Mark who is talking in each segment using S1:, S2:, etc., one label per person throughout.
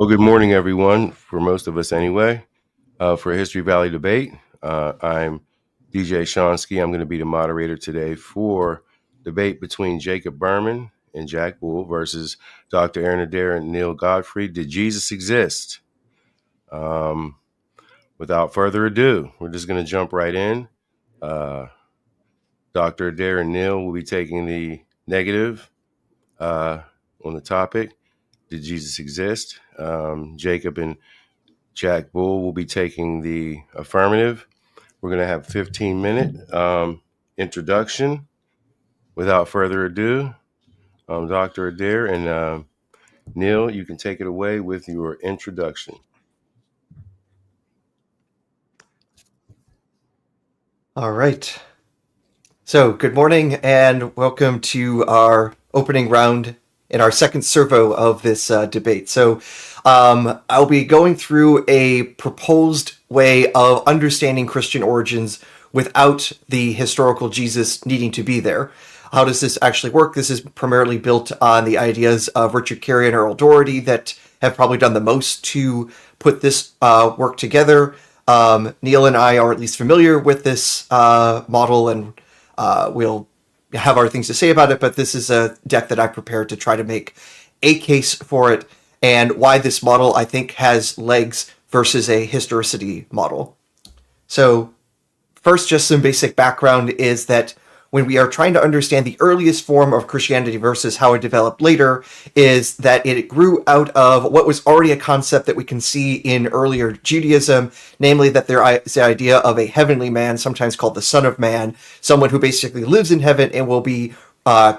S1: Well, good morning, everyone, for most of us anyway, for History Valley Debate. I'm DJ Shonsky. I'm going to be the moderator today for debate between Jacob Berman and Jack Bull versus Dr. Aaron Adair and Neil Godfrey. Did Jesus exist? Without further ado, we're just going to jump right in. Dr. Adair and Neil will be taking the negative on the topic. Did Jesus exist? Jacob and Jack Bull will be taking the affirmative. We're going to have a 15-minute introduction. Without further ado, Dr. Adair and Neil, you can take it away with your introduction.
S2: All right. So good morning and welcome to our opening round in our second servo of this debate. So I'll be going through a proposed way of understanding Christian origins without the historical Jesus needing to be there. How does this actually work? This is primarily built on the ideas of Richard Carey and Earl Doherty that have probably done the most to put this work together. Neil and I are at least familiar with this model, and we'll have our things to say about it, but this is a deck that I prepared to try to make a case for it, and why this model, I think, has legs versus a historicity model. So first, just some basic background is that when we are trying to understand the earliest form of Christianity versus how it developed later, is that it grew out of what was already a concept that we can see in earlier Judaism, namely that there is the idea of a heavenly man, sometimes called the Son of Man, someone who basically lives in heaven and will be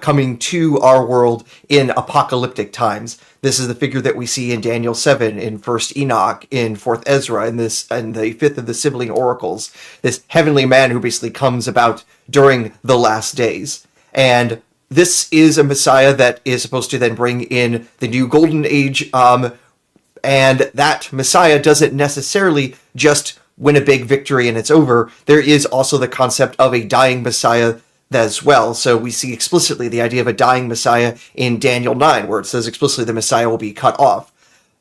S2: coming to our world in apocalyptic times. This is the figure that we see in Daniel 7, in 1st Enoch, in 4th Ezra, in the 5th of the Sibylline Oracles. This heavenly man who basically comes about during the last days. And this is a Messiah that is supposed to then bring in the new golden age, and that Messiah doesn't necessarily just win a big victory and it's over. There is also the concept of a dying Messiah as well. So we see explicitly the idea of a dying Messiah in Daniel 9, where it says explicitly the Messiah will be cut off.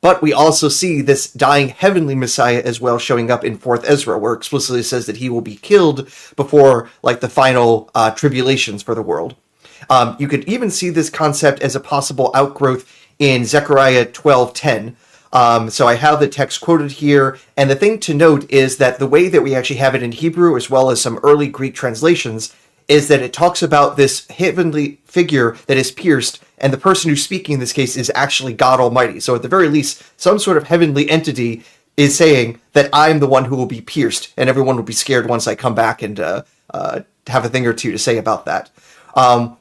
S2: But we also see this dying heavenly Messiah as well showing up in 4th Ezra, where it explicitly says that he will be killed before like the final tribulations for the world. You could even see this concept as a possible outgrowth in Zechariah 12:10. So I have the text quoted here, and the thing to note is that the way that we actually have it in Hebrew, as well as some early Greek translations, is that it talks about this heavenly figure that is pierced, and the person who's speaking in this case is actually God Almighty. So at the very least, some sort of heavenly entity is saying that I'm the one who will be pierced, and everyone will be scared once I come back and have a thing or two to say about that.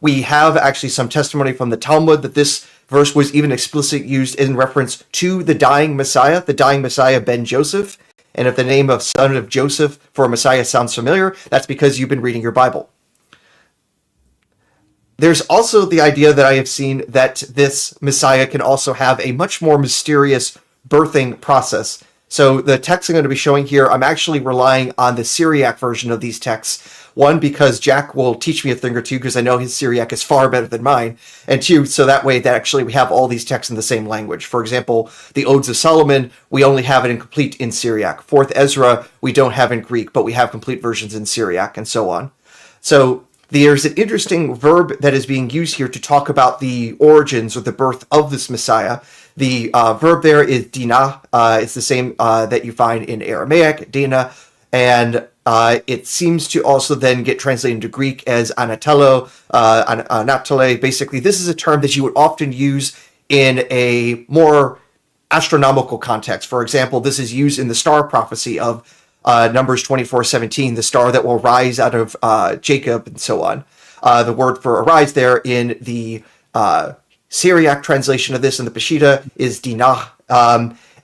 S2: We have actually some testimony from the Talmud that this verse was even explicitly used in reference to the dying Messiah Ben Joseph. And if the name of son of Joseph for a Messiah sounds familiar, that's because you've been reading your Bible. There's also the idea that I have seen that this Messiah can also have a much more mysterious birthing process. So the text I'm going to be showing here, I'm actually relying on the Syriac version of these texts. One, because Jack will teach me a thing or two, because I know his Syriac is far better than mine. And two, so that way that actually we have all these texts in the same language. For example, the Odes of Solomon, we only have it complete in Syriac. 4th Ezra, we don't have in Greek, but we have complete versions in Syriac, and so on. So there's an interesting verb that is being used here to talk about the origins or the birth of this Messiah. The verb there is dinah. It's the same that you find in Aramaic, dina, and it seems to also then get translated into Greek as anatelo, anatole. Basically, this is a term that you would often use in a more astronomical context. For example, this is used in the star prophecy of Numbers 24:17, the star that will rise out of Jacob, and so on. The word for arise there in the Syriac translation of this in the Peshitta is dinah.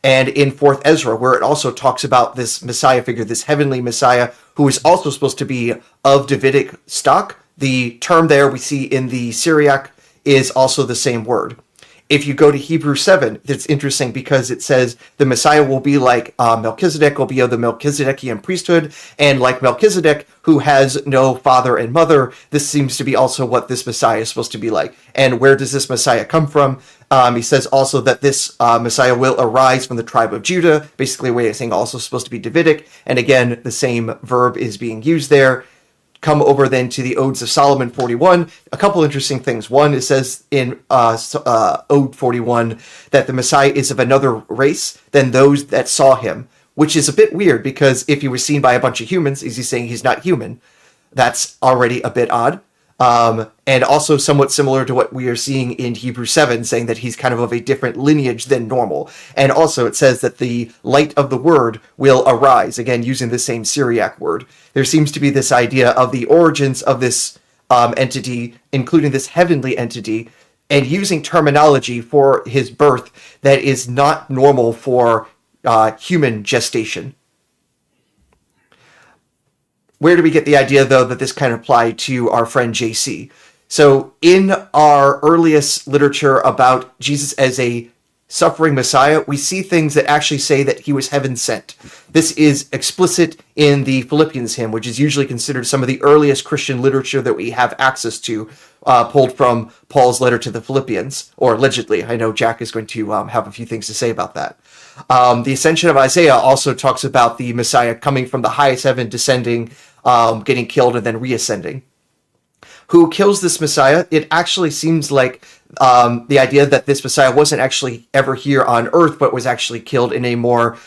S2: And in 4th Ezra, where it also talks about this Messiah figure, this heavenly Messiah, who is also supposed to be of Davidic stock, the term there we see in the Syriac is also the same word. If you go to Hebrew 7, it's interesting because it says the Messiah will be like Melchizedek, will be of the Melchizedekian priesthood, and like Melchizedek, who has no father and mother, this seems to be also what this Messiah is supposed to be like. And where does this Messiah come from? He says also that this Messiah will arise from the tribe of Judah, basically a way of saying also supposed to be Davidic. And again, the same verb is being used there. Come over then to the Odes of Solomon 41. A couple interesting things. One, it says in Ode 41 that the Messiah is of another race than those that saw him, which is a bit weird because if he was seen by a bunch of humans, is he saying he's not human? That's already a bit odd. And also somewhat similar to what we are seeing in Hebrews 7, saying that he's kind of a different lineage than normal. And also it says that the light of the word will arise, again, using the same Syriac word. There seems to be this idea of the origins of this entity, including this heavenly entity, and using terminology for his birth that is not normal for human gestation. Where do we get the idea, though, that this kind of applied to our friend JC? So in our earliest literature about Jesus as a suffering Messiah, we see things that actually say that he was heaven sent. This is explicit in the Philippians hymn, which is usually considered some of the earliest Christian literature that we have access to, pulled from Paul's letter to the Philippians, or allegedly. I know Jack is going to have a few things to say about that. The Ascension of Isaiah also talks about the Messiah coming from the highest heaven, descending, getting killed, and then reascending. Who kills this Messiah? It actually seems like the idea that this Messiah wasn't actually ever here on earth, but was actually killed in a more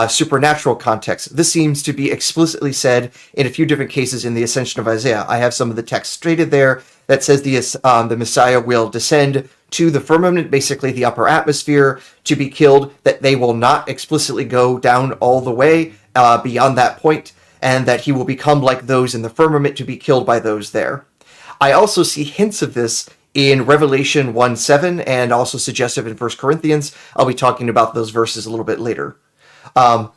S2: supernatural context. This seems to be explicitly said in a few different cases in the Ascension of Isaiah. I have some of the text stated there that says the Messiah will descend to the firmament, basically the upper atmosphere, to be killed, that they will not explicitly go down all the way beyond that point, and that he will become like those in the firmament to be killed by those there. I also see hints of this in Revelation 1:7 and also suggestive in 1 Corinthians. I'll be talking about those verses a little bit later.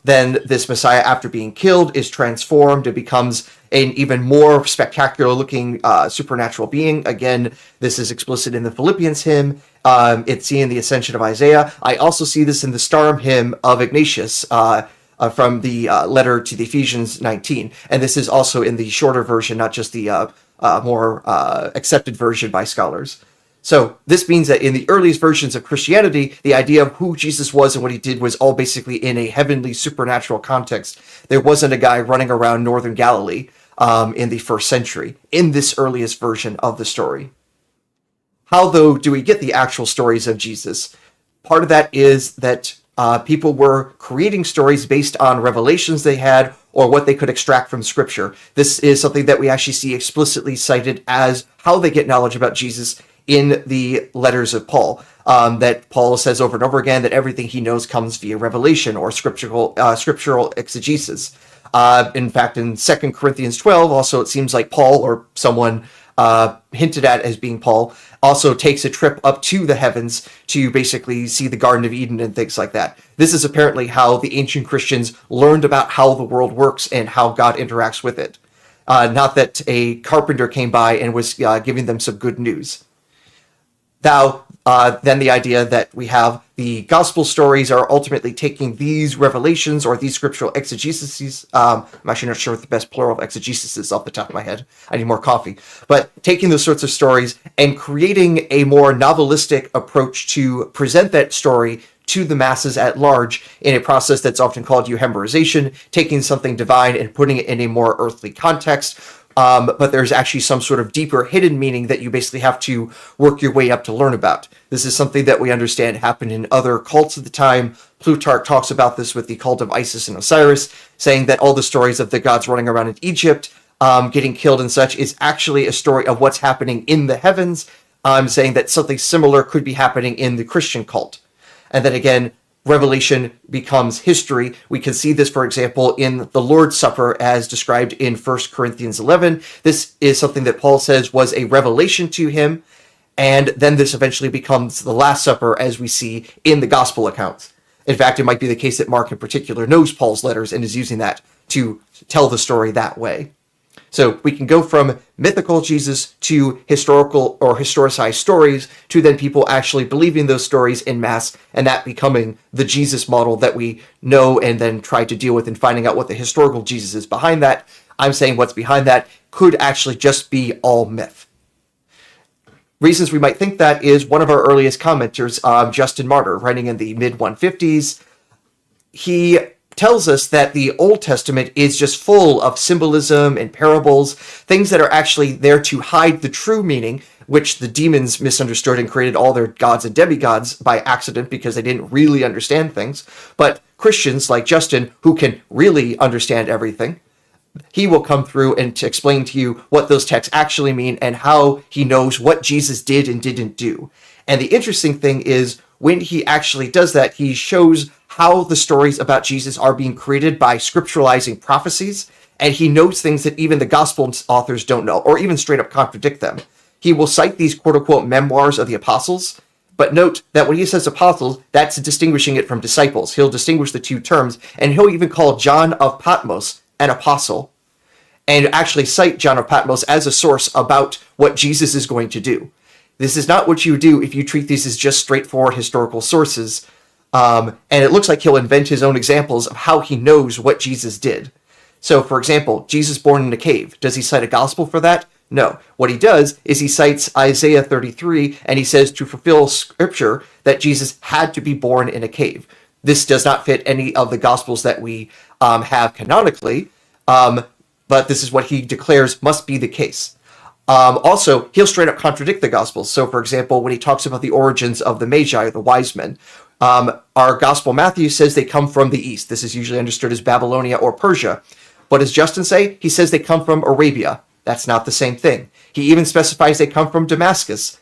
S2: Then this Messiah, after being killed, is transformed and becomes an even more spectacular looking supernatural being. Again, this is explicit in the Philippians hymn. It's seen in the Ascension of Isaiah. I also see this in the Starum hymn of Ignatius, from the letter to the Ephesians 19. And this is also in the shorter version, not just the more accepted version by scholars. So this means that in the earliest versions of Christianity, the idea of who Jesus was and what he did was all basically in a heavenly supernatural context. There wasn't a guy running around northern Galilee in the first century in this earliest version of the story. How, though, do we get the actual stories of Jesus? Part of that is that people were creating stories based on revelations they had or what they could extract from Scripture. This is something that we actually see explicitly cited as how they get knowledge about Jesus in the letters of Paul. That Paul says over and over again that everything he knows comes via revelation or scriptural exegesis. In fact, in 2 Corinthians 12, also it seems like Paul, or someone hinted at as being Paul, also takes a trip up to the heavens to basically see the Garden of Eden and things like that. This is apparently how the ancient Christians learned about how the world works and how God interacts with it. Not that a carpenter came by and was giving them some good news. Now, then the idea that we have the gospel stories are ultimately taking these revelations or these scriptural exegeses. I'm actually not sure what the best plural of exegesis is off the top of my head. I need more coffee. But taking those sorts of stories and creating a more novelistic approach to present that story to the masses at large in a process that's often called euhemerization, taking something divine and putting it in a more earthly context. But there's actually some sort of deeper hidden meaning that you basically have to work your way up to learn about. This is something that we understand happened in other cults of the time. Plutarch talks about this with the cult of Isis and Osiris, saying that all the stories of the gods running around in Egypt, getting killed and such, is actually a story of what's happening in the heavens. Saying that something similar could be happening in the Christian cult. And then again, Revelation becomes history. We can see this, for example, in the Lord's Supper as described in 1 Corinthians 11. This is something that Paul says was a revelation to him, and then this eventually becomes the Last Supper as we see in the gospel accounts. In fact, it might be the case that Mark in particular knows Paul's letters and is using that to tell the story that way. So we can go from mythical Jesus to historical or historicized stories to then people actually believing those stories en masse, and that becoming the Jesus model that we know and then try to deal with and finding out what the historical Jesus is behind that. I'm saying what's behind that could actually just be all myth. reasons we might think that is one of our earliest commenters, Justin Martyr, writing in the mid-150s. He tells us that the Old Testament is just full of symbolism and parables, things that are actually there to hide the true meaning, which the demons misunderstood and created all their gods and demigods by accident because they didn't really understand things. But Christians like Justin, who can really understand everything, he will come through and to explain to you what those texts actually mean and how he knows what Jesus did and didn't do. And the interesting thing is, when he actually does that, he shows how the stories about Jesus are being created by scripturalizing prophecies, and he knows things that even the gospel authors don't know, or even straight up contradict them. He will cite these quote-unquote memoirs of the apostles, but note that when he says apostles, that's distinguishing it from disciples. He'll distinguish the two terms, and he'll even call John of Patmos an apostle, and actually cite John of Patmos as a source about what Jesus is going to do. This is not what you do if you treat these as just straightforward historical sources. And it looks like he'll invent his own examples of how he knows what Jesus did. So, for example, Jesus born in a cave. Does he cite a gospel for that? No. What he does is he cites Isaiah 33, and he says to fulfill scripture that Jesus had to be born in a cave. This does not fit any of the gospels that we have canonically, but this is what he declares must be the case. Also, he'll straight up contradict the Gospels. So, for example, when he talks about the origins of the Magi, the wise men, our Gospel Matthew says they come from the east. This is usually understood as Babylonia or Persia. What does Justin say? He says they come from Arabia. That's not the same thing. He even specifies they come from Damascus.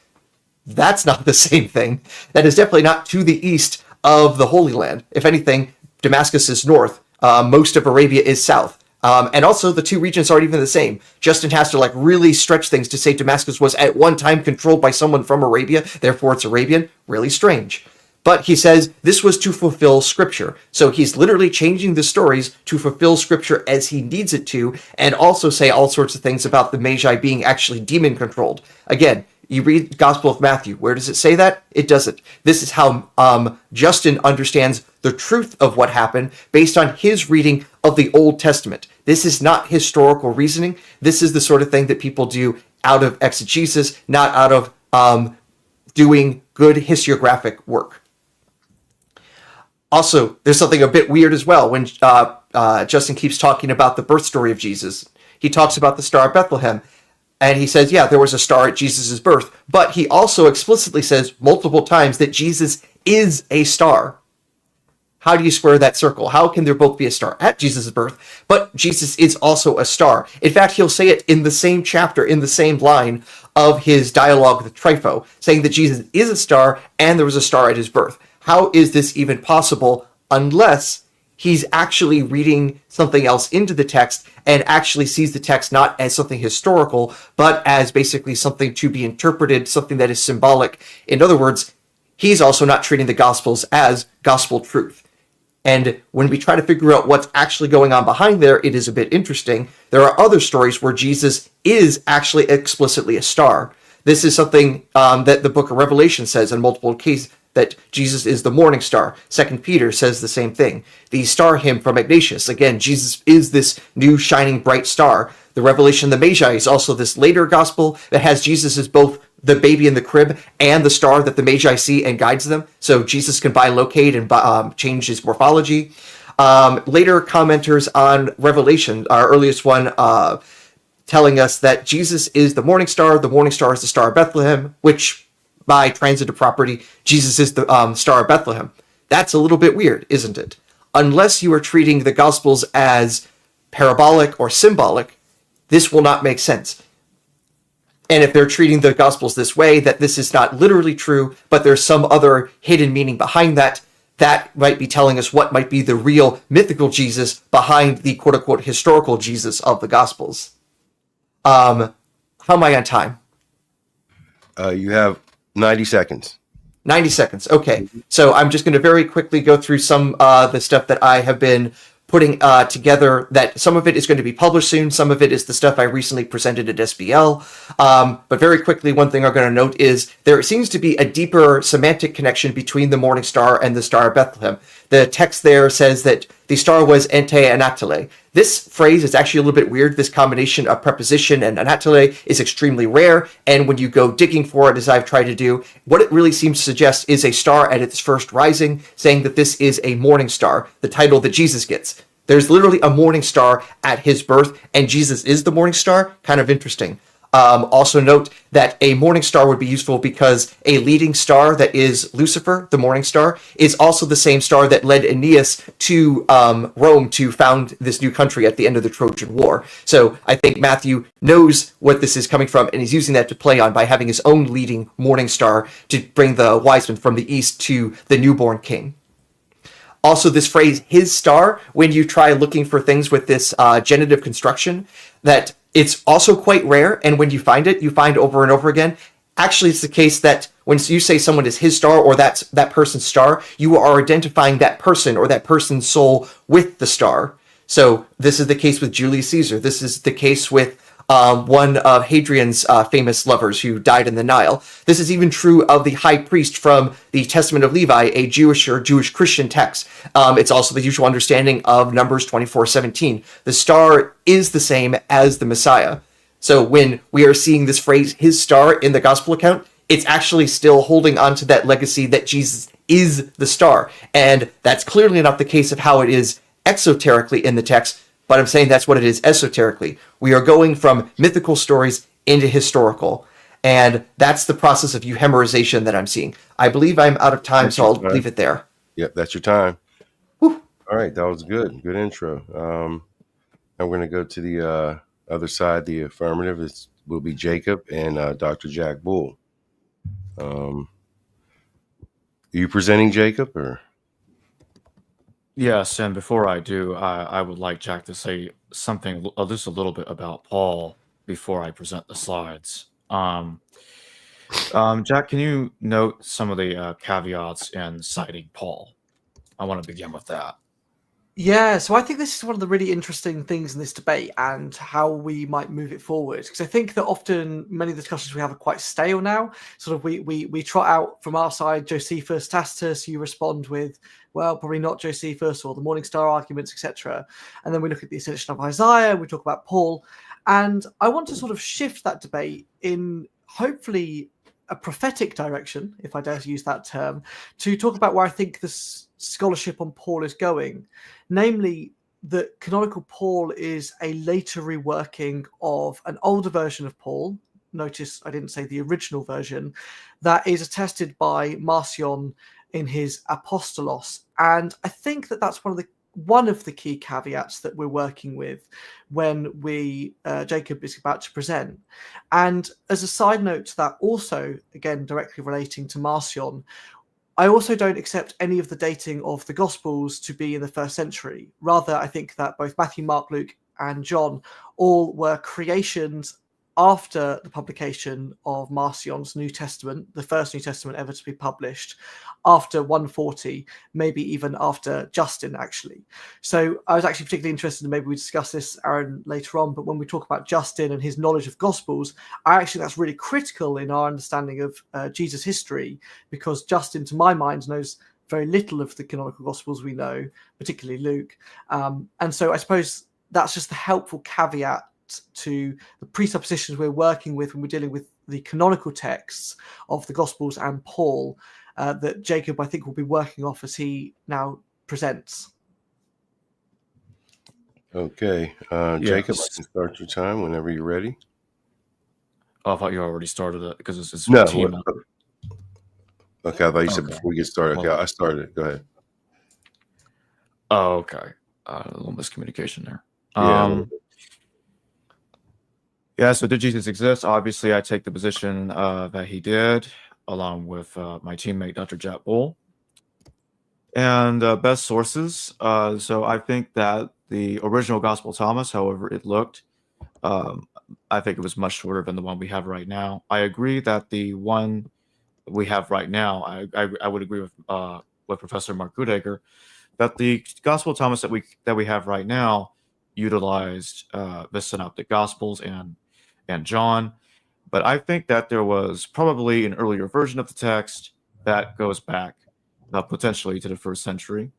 S2: That's not the same thing. That is definitely not to the east of the Holy Land. If anything, Damascus is north. Most of Arabia is south. And also, the two regions aren't even the same. Justin has to really stretch things to say Damascus was at one time controlled by someone from Arabia, therefore it's Arabian. Really strange. But he says this was to fulfill Scripture. So he's literally changing the stories to fulfill Scripture as he needs it to, and also say all sorts of things about the Magi being actually demon-controlled. Again, you read Gospel of Matthew. Where does it say that? It doesn't. This is how Justin understands the truth of what happened based on his reading of the Old Testament. This is not historical reasoning. This is the sort of thing that people do out of exegesis, not out of doing good historiographic work. Also, there's something a bit weird as well when Justin keeps talking about the birth story of Jesus. He talks about the Star of Bethlehem. And he says, yeah, there was a star at Jesus' birth. But he also explicitly says multiple times that Jesus is a star. How do you square that circle? How can there both be a star at Jesus' birth, but Jesus is also a star? In fact, he'll say it in the same chapter, in the same line of his dialogue with Trypho, saying that Jesus is a star and there was a star at his birth. How is this even possible unless he's actually reading something else into the text and actually sees the text not as something historical, but as basically something to be interpreted, something that is symbolic. In other words, he's also not treating the Gospels as gospel truth. And when we try to figure out what's actually going on behind there, it is a bit interesting. There are other stories where Jesus is actually explicitly a star. This is something that the book of Revelation says in multiple cases, that Jesus is the morning star. 2 Peter says the same thing. The star hymn from Ignatius, again, Jesus is this new shining bright star. The Revelation of the Magi is also this later gospel that has Jesus as both the baby in the crib and the star that the Magi see and guides them. So Jesus can bilocate and change his morphology. Later commenters on Revelation, our earliest one, telling us that Jesus is the morning star is the Star of Bethlehem, which by transitive property, Jesus is the Star of Bethlehem. That's a little bit weird, isn't it? Unless you are treating the Gospels as parabolic or symbolic, this will not make sense. And if they're treating the Gospels this way, that this is not literally true, but there's some other hidden meaning behind that, that might be telling us what might be the real mythical Jesus behind the quote-unquote historical Jesus of the Gospels. How am I on time?
S1: You have 90 seconds.
S2: 90 seconds. Okay. So I'm just going to very quickly go through some the stuff that I have been putting together. That some of it is going to be published soon. Some of it is the stuff I recently presented at SBL. But very quickly, one thing I'm going to note is there seems to be a deeper semantic connection between the morning star and the Star of Bethlehem. The text there says that The star was ente anatole. This phrase is actually a little bit weird. This combination of preposition and anatole is extremely rare, and when you go digging for it, as I've tried to do, what it really seems to suggest is a star at its first rising, saying that this is a morning star, the title that Jesus gets. There's literally a morning star at his birth, and Jesus is the morning star. Kind of interesting. Also note that a morning star would be useful because a leading star that is Lucifer, the morning star, is also the same star that led Aeneas to Rome to found this new country at the end of the Trojan War. So I think Matthew knows what this is coming from, and he's using that to play on by having his own leading morning star to bring the wise men from the east to the newborn king. Also, this phrase, his star, when you try looking for things with this genitive construction, that it's also quite rare, and when you find it, you find over and over again. Actually, it's the case that when you say someone is his star or that's that person's star, you are identifying that person or that person's soul with the star. So this is the case with Julius Caesar. This is the case with one of Hadrian's famous lovers who died in the Nile. This is even true of the high priest from the Testament of Levi, a Jewish or Jewish Christian text. It's also the usual understanding of Numbers 24:17. The star is the same as the Messiah. So when we are seeing this phrase, his star, in the gospel account, it's actually still holding on to that legacy that Jesus is the star. And that's clearly not the case of how it is exoterically in the text, but I'm saying that's what it is esoterically. We are going from mythical stories into historical. And that's the process of euhemerization that I'm seeing. I believe I'm out of time, so I'll leave it there.
S1: Yep, that's your time.
S2: Whew.
S1: All right, that was good. Good intro. Now we're going to go to the other side, the affirmative. It will be Jacob and Dr. Jack Bull. Are you presenting, Jacob, or?
S3: Yes, and before I do, I would like Jack to say something, just a little bit about Paul before I present the slides. Jack, can you note some of the caveats in citing Paul? I want to begin with that.
S4: Yeah, so I think this is one of the really interesting things in this debate and how we might move it forward. Because I think that often many of the discussions we have are quite stale now. Sort of we trot out from our side Josephus, Tacitus, you respond with, well, probably not Josephus or the Morning Star arguments, etc. And then we look at the ascension of Isaiah, we talk about Paul. And I want to sort of shift that debate in hopefully a prophetic direction, if I dare to use that term, to talk about where I think this scholarship on Paul is going, namely that canonical Paul is a later reworking of an older version of Paul. Notice I didn't say the original version, that is attested by Marcion in his Apostolos. And I think that that's one of the key caveats that we're working with when Jacob is about to present. And as a side note to that, also, again, directly relating to Marcion, I also don't accept any of the dating of the Gospels to be in the 1st century. Rather, I think that both Matthew, Mark, Luke, and John all were creations after the publication of Marcion's New Testament, the first New Testament ever to be published, after 140, maybe even after Justin, actually. So I was actually particularly interested in, maybe we discuss this, Aaron, later on, but when we talk about Justin and his knowledge of Gospels, that's really critical in our understanding of Jesus' history, because Justin, to my mind, knows very little of the canonical Gospels we know, particularly Luke. And so I suppose that's just the helpful caveat to the presuppositions we're working with when we're dealing with the canonical texts of the Gospels and Paul, that Jacob, I think, will be working off as he now presents.
S1: Okay. Jacob, I can start your time whenever you're ready.
S3: Oh, I thought you already started it because it's
S1: no.
S3: team.
S1: Okay, I thought you said before we get started. Okay, I started. Go ahead.
S3: Oh, okay. A little miscommunication there. Yeah, so did Jesus exist? Obviously, I take the position that he did, along with my teammate, Dr. Jack Bull. And best sources. So I think that the original Gospel of Thomas, however it looked, I think it was much shorter than the one we have right now. I agree that the one we have right now, I would agree with Professor Mark Goodacre, that the Gospel of Thomas that we have right now utilized the Synoptic Gospels and John, but I think that there was probably an earlier version of the text that goes back potentially to the 1st century,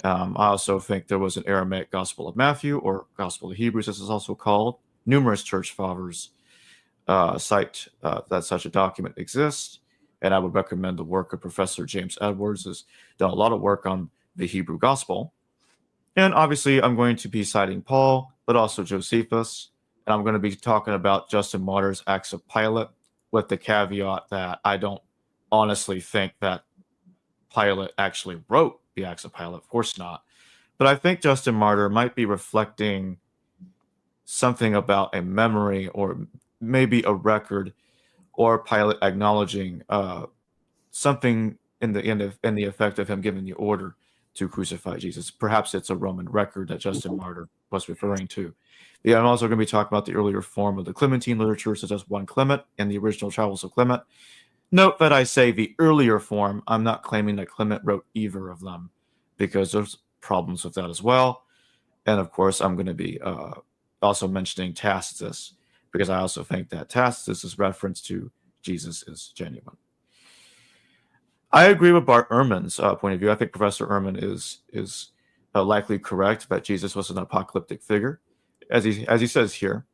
S3: I also think there was an Aramaic Gospel of Matthew, or Gospel of Hebrews, as it's also called. Numerous church fathers cite that such a document exists, and I would recommend the work of Professor James Edwards, who's done a lot of work on the Hebrew Gospel. And obviously, I'm going to be citing Paul, but also Josephus, and I'm going to be talking about Justin Martyr's Acts of Pilate, with the caveat that I don't honestly think that Pilate actually wrote the Acts of Pilate. Of course not. But I think Justin Martyr might be reflecting something about a memory, or maybe a record, or Pilate acknowledging something in the effect of him giving the order to crucify Jesus. Perhaps it's a Roman record that Justin Martyr was referring to. Yeah, I'm also going to be talking about the earlier form of the Clementine literature, such as 1 Clement and the original Travels of Clement. Note that I say the earlier form. I'm not claiming that Clement wrote either of them, because there's problems with that as well. And of course, I'm going to be also mentioning Tacitus, because I also think that Tacitus's reference to Jesus is genuine. I agree with Bart Ehrman's point of view. I think Professor Ehrman is likely correct that Jesus was an apocalyptic figure, as he says here.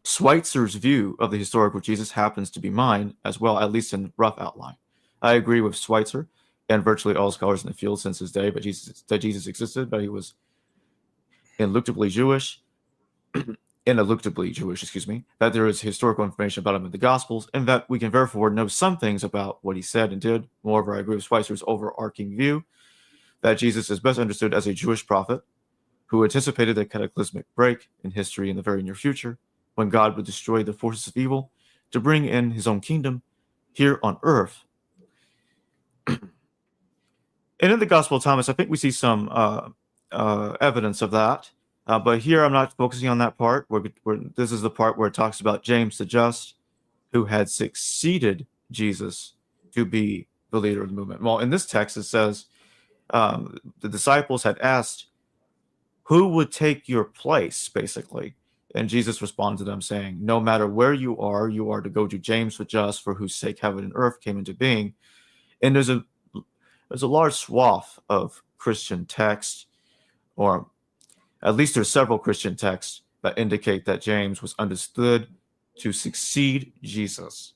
S3: Schweitzer's view of the historical Jesus happens to be mine as well, at least in rough outline. I agree with Schweitzer and virtually all scholars in the field since his day that Jesus existed, but he was ineluctably Jewish, that there is historical information about him in the Gospels, and that we can therefore know some things about what he said and did. Moreover, I agree with Schweitzer's overarching view that Jesus is best understood as a Jewish prophet who anticipated a cataclysmic break in history in the very near future, when God would destroy the forces of evil to bring in his own kingdom here on earth. And in the Gospel of Thomas, I think we see some evidence of that. But here I'm not focusing on that part. This is the part where it talks about James the Just, who had succeeded Jesus to be the leader of the movement. Well, in this text, it says the disciples had asked, who would take your place, basically? And Jesus responded to them saying, no matter where you are to go to James the Just, for whose sake heaven and earth came into being. And there's a large swath of Christian text, or at least there's several Christian texts that indicate that James was understood to succeed Jesus.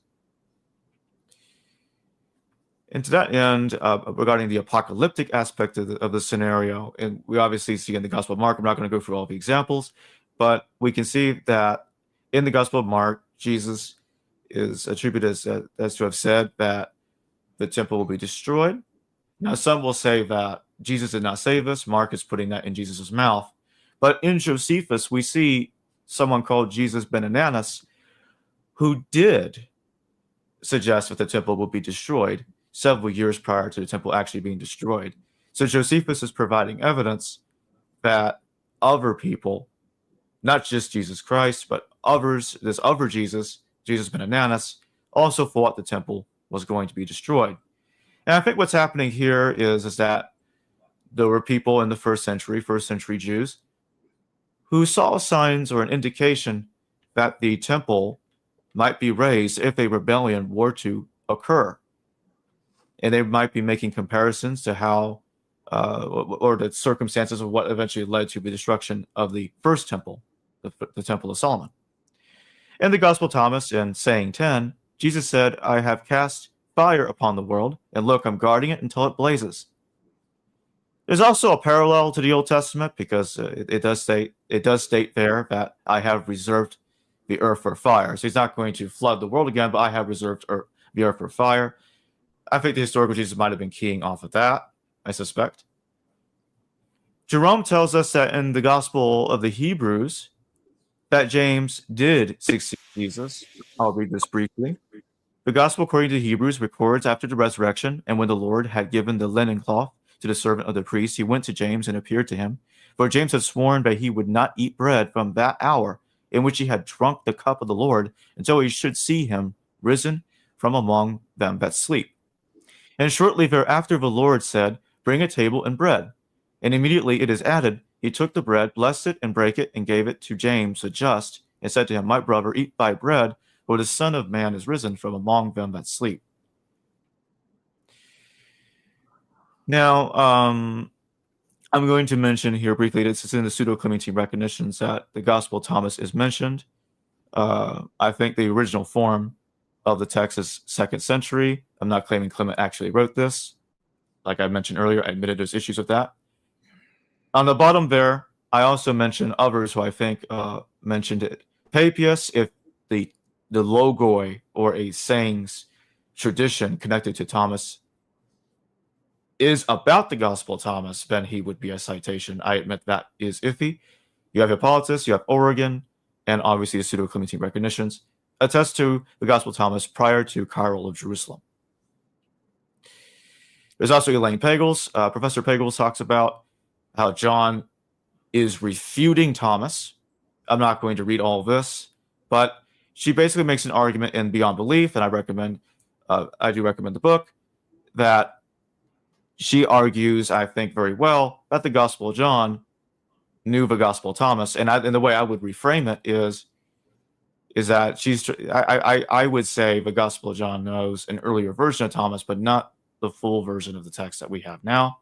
S3: And to that end, regarding the apocalyptic aspect of the scenario, and we obviously see in the Gospel of Mark, I'm not going to go through all the examples, but we can see that in the Gospel of Mark, Jesus is attributed as to have said that the temple will be destroyed. Now, some will say that Jesus did not say this. Mark is putting that in Jesus' mouth. But in Josephus, we see someone called Jesus ben Ananus, who did suggest that the temple will be destroyed several years prior to the temple actually being destroyed. So Josephus is providing evidence that other people, not just Jesus Christ, but others, this other Jesus ben Ananus, also thought the temple was going to be destroyed. And I think what's happening here is that there were people in the first century Jews, who saw signs or an indication that the temple might be razed if a rebellion were to occur. And they might be making comparisons to how, or the circumstances of what eventually led to the destruction of the first temple, the Temple of Solomon. In the Gospel of Thomas, in saying 10, Jesus said, I have cast fire upon the world, and look, I'm guarding it until it blazes. There's also a parallel to the Old Testament, because it does state there that I have reserved the earth for fire. So he's not going to flood the world again, but I have reserved the earth for fire. I think the historical Jesus might have been keying off of that, I suspect. Jerome tells us that in the Gospel of the Hebrews, that James did succeed Jesus. I'll read this briefly. The Gospel according to the Hebrews records after the resurrection, and when the Lord had given the linen cloth to the servant of the priest, he went to James and appeared to him. For James had sworn that he would not eat bread from that hour in which he had drunk the cup of the Lord, until he should see him risen from among them that sleep. And shortly thereafter the Lord said, bring a table and bread. And immediately it is added, he took the bread, blessed it, and brake it, and gave it to James the just, and said to him, my brother, eat thy bread, for the Son of Man is risen from among them that sleep. Now, I'm going to mention here briefly, this is in the Pseudo-Clementine recognitions, that the Gospel of Thomas is mentioned. I think the original form of the text is 2nd century. I'm not claiming Clement actually wrote this. Like I mentioned earlier, I admitted there's issues with that. On the bottom there, I also mentioned others who I think mentioned it. Papias, if the logoi or a sayings tradition connected to Thomas is about the Gospel of Thomas, then he would be a citation. I admit that is iffy. You have Hippolytus, you have Origen, and obviously the Pseudo-Clementine recognitions attest to the Gospel of Thomas prior to Cyril of Jerusalem. There's also Elaine Pagels. Professor Pagels talks about how John is refuting Thomas. I'm not going to read all of this, but she basically makes an argument in Beyond Belief, and I do recommend the book, that she argues, I think very well, that the Gospel of John knew the Gospel of Thomas. And the way I would reframe it is that I would say the Gospel of John knows an earlier version of Thomas, but not the full version of the text that we have now.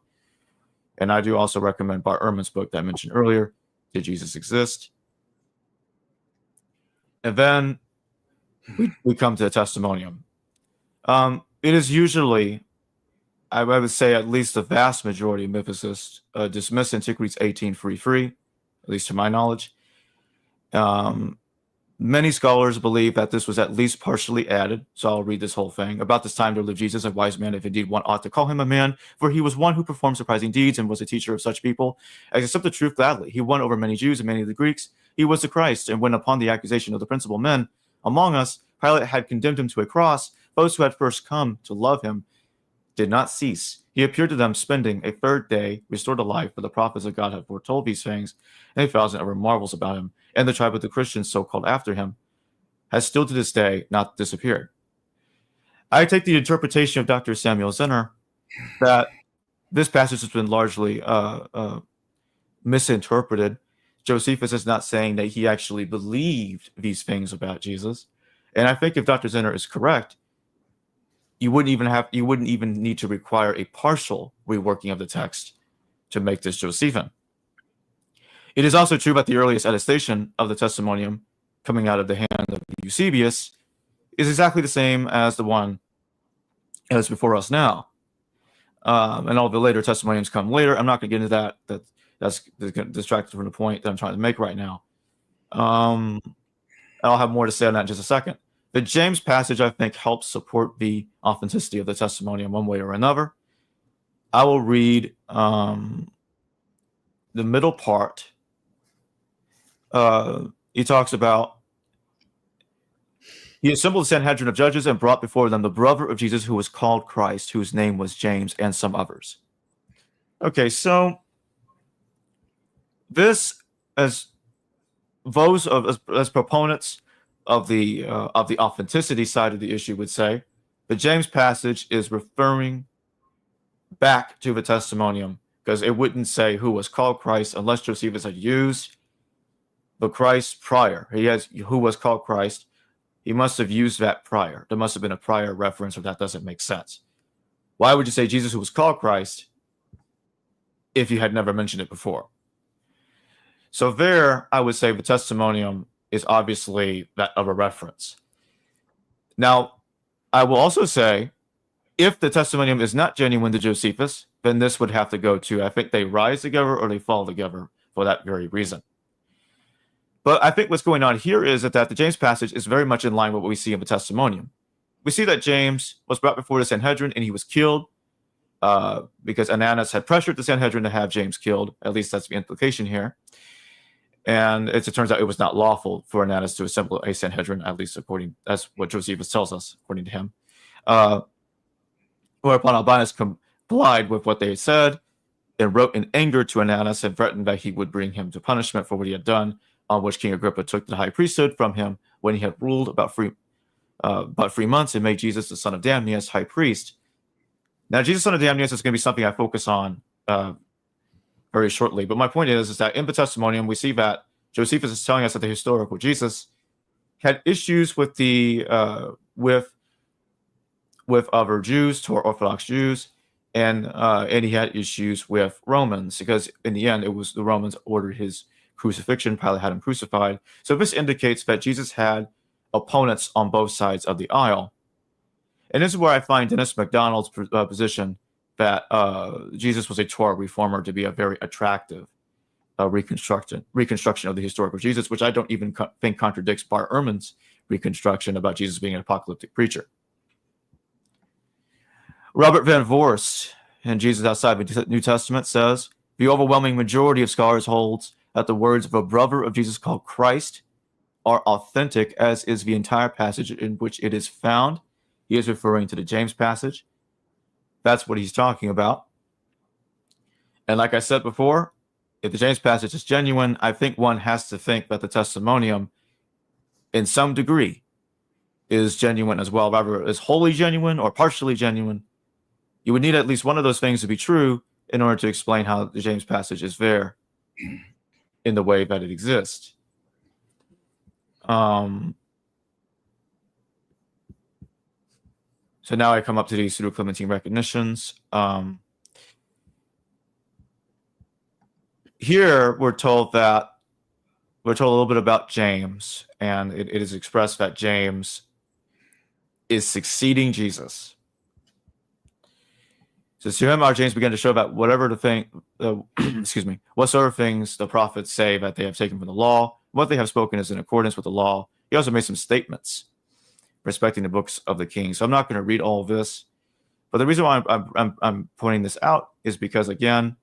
S3: And I do also recommend Bart Ehrman's book that I mentioned earlier, Did Jesus Exist? And then we come to the testimonium. It is usually, I would say at least the vast majority of mythicists dismiss Antiquities 1833, at least to my knowledge. Many scholars believe that this was at least partially added, so I'll read this whole thing. About this time there lived Jesus, a wise man, if indeed one ought to call him a man, for he was one who performed surprising deeds and was a teacher of such people as accept the truth gladly. He won over many Jews and many of the Greeks. He was the Christ, and when upon the accusation of the principal men among us, Pilate had condemned him to a cross, those who had first come to love him did not cease. He appeared to them, spending a 3rd day restored to life, for the prophets of God had foretold these things, and 1,000 other marvels about him. And the tribe of the Christians, so called after him, has still to this day not disappeared. I take the interpretation of Dr. Samuel Zenner that this passage has been largely misinterpreted. Josephus is not saying that he actually believed these things about Jesus. And I think if Dr. Zenner is correct, you wouldn't even need to require a partial reworking of the text to make this Josephine. It is also true that the earliest attestation of the testimonium coming out of the hand of Eusebius is exactly the same as the one that is before us now. And all the later testimoniums come later. I'm not going to get into that. That's distracted from the point that I'm trying to make right now. I'll have more to say on that in just a second. The James passage, I think, helps support the authenticity of the testimonium one way or another. I will read the middle part. He talks about, he assembled the Sanhedrin of judges and brought before them the brother of Jesus who was called Christ, whose name was James, and some others. Okay, so this, as those as proponents of the authenticity side of the issue would say, the James passage is referring back to the testimonium, because it wouldn't say who was called Christ unless Josephus had used the Christ prior. He has who was called Christ. He must have used that prior. There must have been a prior reference, or that doesn't make sense. Why would you say Jesus who was called Christ if you had never mentioned it before? So there, I would say the testimonium is obviously that of a reference. Now, I will also say, if the testimonium is not genuine to Josephus, then this would have to go to, I think they rise together or they fall together for that very reason. But I think what's going on here is that the James passage is very much in line with what we see in the testimonium. We see that James was brought before the Sanhedrin and he was killed because Ananus had pressured the Sanhedrin to have James killed. At least that's the implication here. And it turns out it was not lawful for Ananus to assemble a Sanhedrin, at least that's what Josephus tells us, according to him. Whereupon Albinus complied with what they had said and wrote in anger to Ananus and threatened that he would bring him to punishment for what he had done, on which King Agrippa took the high priesthood from him when he had ruled about 3 months and made Jesus, the son of Damnius, high priest. Now, Jesus, son of Damnius, is going to be something I focus on very shortly. But my point is that in the testimonium, we see that Josephus is telling us that the historical Jesus had issues with the with other Jews, Torah Orthodox Jews, and he had issues with Romans because in the end it was the Romans ordered his crucifixion. Pilate had him crucified. So this indicates that Jesus had opponents on both sides of the aisle. And this is where I find Dennis MacDonald's position that Jesus was a Torah reformer to be a very attractive reconstruction of the historical Jesus, which I don't even think contradicts Bar Ehrman's reconstruction about Jesus being an apocalyptic preacher. Robert Van Voorst in Jesus Outside the New Testament says, the overwhelming majority of scholars holds that the words of a brother of Jesus called Christ are authentic, as is the entire passage in which it is found. He is referring to the James passage. That's what he's talking about. And like I said before, if the James passage is genuine, I think one has to think that the testimonium, in some degree, is genuine as well. Whether it's wholly genuine or partially genuine, you would need at least one of those things to be true in order to explain how the James passage is there in the way that it exists. So now I come up to these pseudo-Clementine recognitions. Here we're told a little bit about James, and it is expressed that James is succeeding Jesus. So to him, our James began to show that whatever the thing, whatsoever things the prophets say that they have taken from the law, what they have spoken is in accordance with the law. He also made some statements respecting the books of the king. So I'm not going to read all of this, but the reason why I'm pointing this out is because, again,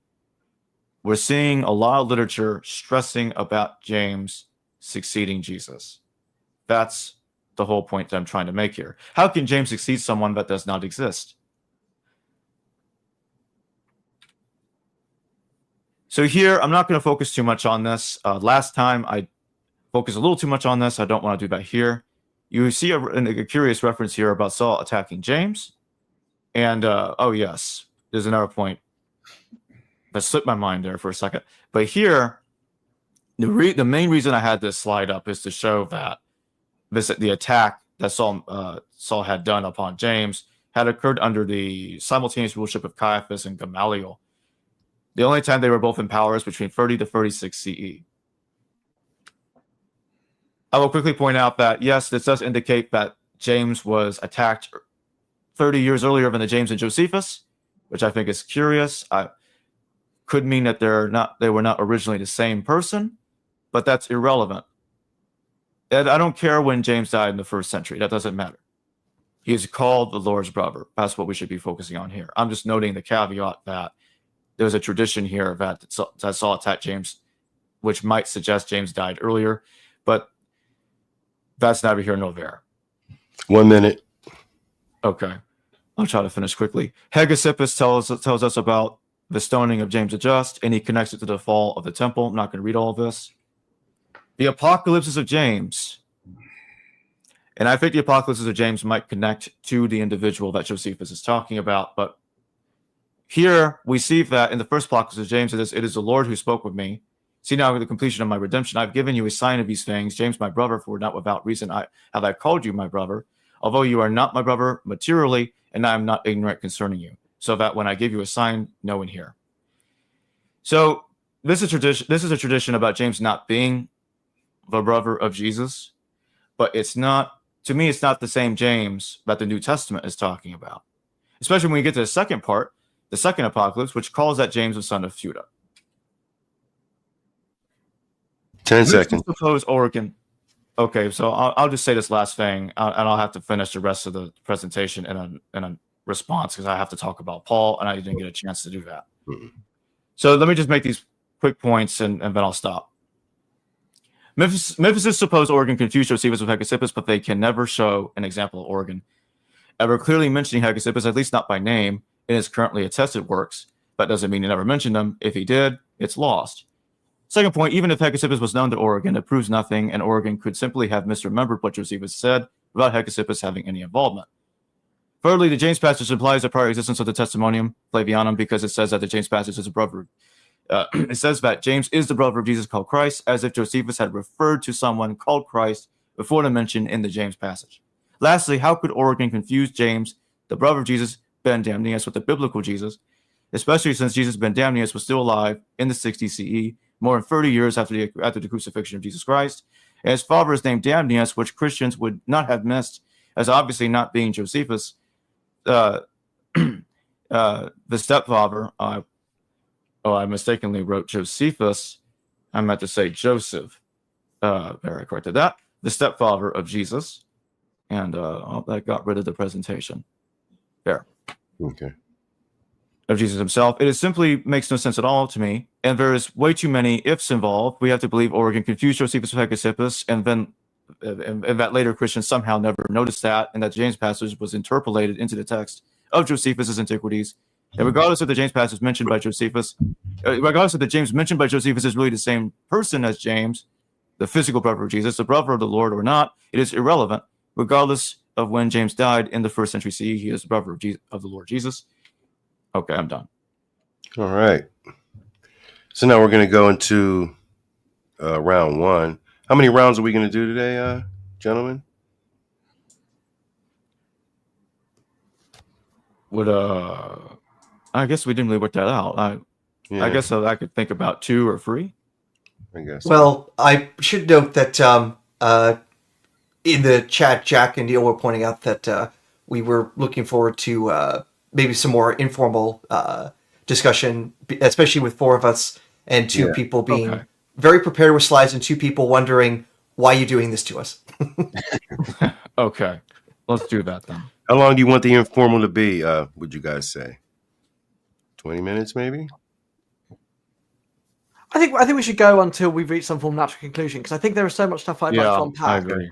S3: we're seeing a lot of literature stressing about James succeeding Jesus. That's the whole point that I'm trying to make here. How can James succeed someone that does not exist? So here, I'm not going to focus too much on this. Last time, I focused a little too much on this. I don't want to do that here. You see a curious reference here about Saul attacking James. And, oh, yes, there's another point that slipped my mind there for a second. But here, the main reason I had this slide up is to show that the attack that Saul had done upon James had occurred under the simultaneous ruleship of Caiaphas and Gamaliel. The only time they were both in power is between 30 to 36 CE. I will quickly point out that, yes, this does indicate that James was attacked 30 years earlier than the James and Josephus, which I think is curious. Could mean that they were not originally the same person, but that's irrelevant. And I don't care when James died in the 1st century. That doesn't matter. He is called the Lord's brother. That's what we should be focusing on here. I'm just noting the caveat that there's a tradition here that Saul attacked James, which might suggest James died earlier, but that's neither here nor there.
S1: 1 minute.
S3: Okay. I'll try to finish quickly. Hegesippus tells us about the stoning of James the Just, and he connects it to the fall of the temple. I'm not going to read all of this. The apocalypses of James. And I think the apocalypses of James might connect to the individual that Josephus is talking about. But here we see that in the first apocalypse of James, it is the Lord who spoke with me. See now the completion of my redemption. I've given you a sign of these things. James, my brother, for not without reason have I called you my brother. Although you are not my brother materially, and I am not ignorant concerning you. So that when I give you a sign, know and hear. So this is a tradition about James not being the brother of Jesus, but it's not, to me, it's not the same James that the New Testament is talking about. Especially when we get to the second part, the second apocalypse, which calls that James the son of Judah.
S1: 10 seconds.
S3: Suppose Oregon. Okay, so I'll just say this last thing, and I'll have to finish the rest of the presentation in a response because I have to talk about Paul, and I didn't get a chance to do that. Mm-hmm. So let me just make these quick points, and then I'll stop. Memphis suppose Origen confused Josephus with Hegesippus, but they can never show an example of Origen ever clearly mentioning Hegesippus, at least not by name, in his currently attested works. That doesn't mean he never mentioned him. If he did, it's lost. Second point, even if Hegesippus was known to Origen, it proves nothing, and Origen could simply have misremembered what Josephus said without Hegesippus having any involvement. Thirdly, the James passage implies the prior existence of the Testimonium Flavianum because it says that the James passage is a brother. It says that James is the brother of Jesus called Christ, as if Josephus had referred to someone called Christ before the mention in the James passage. Lastly, how could Origen confuse James, the brother of Jesus, Ben Damnius, with the biblical Jesus, especially since Jesus ben Damnius was still alive in the 60 CE, more than 30 years after the crucifixion of Jesus Christ. And his father is named Damnius, which Christians would not have missed as obviously not being Josephus. The stepfather, I mistakenly wrote Josephus. I meant to say Joseph. Very corrected that. The stepfather of Jesus. And that got rid of the presentation. There.
S1: Okay.
S3: Of Jesus himself. It simply makes no sense at all to me. And there's way too many ifs involved. We have to believe Origen confused Josephus with Hegesippus, and then and that later Christians somehow never noticed that, and that James passage was interpolated into the text of Josephus's Antiquities. And regardless of the James passage mentioned by Josephus, regardless of the James mentioned by Josephus is really the same person as James, the physical brother of Jesus, the brother of the Lord or not, it is irrelevant. Regardless of when James died in the 1st century CE, he is the brother of the Lord Jesus. Okay, I'm done.
S1: All right. So now we're going to go into round 1. How many rounds are we going to do today, gentlemen?
S3: I guess we didn't really work that out. I guess I could think about 2 or 3.
S1: I guess.
S2: Well, I should note that in the chat, Jack and Neil were pointing out that we were looking forward to maybe some more informal discussion, especially with 4 of us and 2 people being very prepared with slides and 2 people wondering, why are you doing this to us?
S3: Okay, let's do that then.
S1: How long do you want the informal to be, would you guys say? 20 minutes, maybe?
S4: I think we should go until we reach some form of natural conclusion, because I think there is so much stuff I'd like to unpack.
S3: I agree.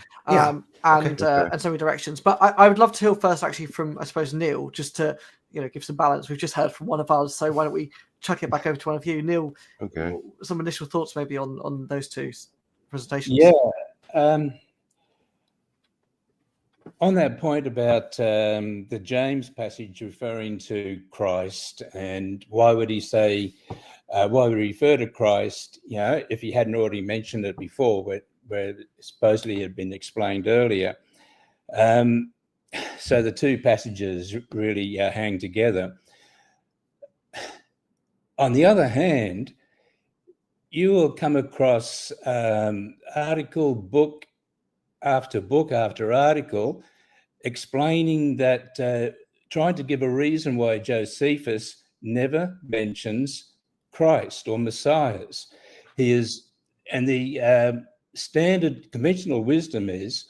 S4: And so many directions. But I would love to hear first, actually, from, I suppose, Neil, just to give some balance. We've just heard from one of ours, so why don't we chuck it back over to one of you, Neil?
S1: Okay.
S4: Some initial thoughts maybe on those 2 presentations.
S5: Yeah. On that point about the James passage referring to Christ, and why would he say, why would he refer to Christ, if he hadn't already mentioned it before, where supposedly it had been explained earlier. So the 2 passages really hang together. On the other hand, you will come across article, book after article, explaining that, trying to give a reason why Josephus never mentions Christ or Messiahs. And the standard conventional wisdom is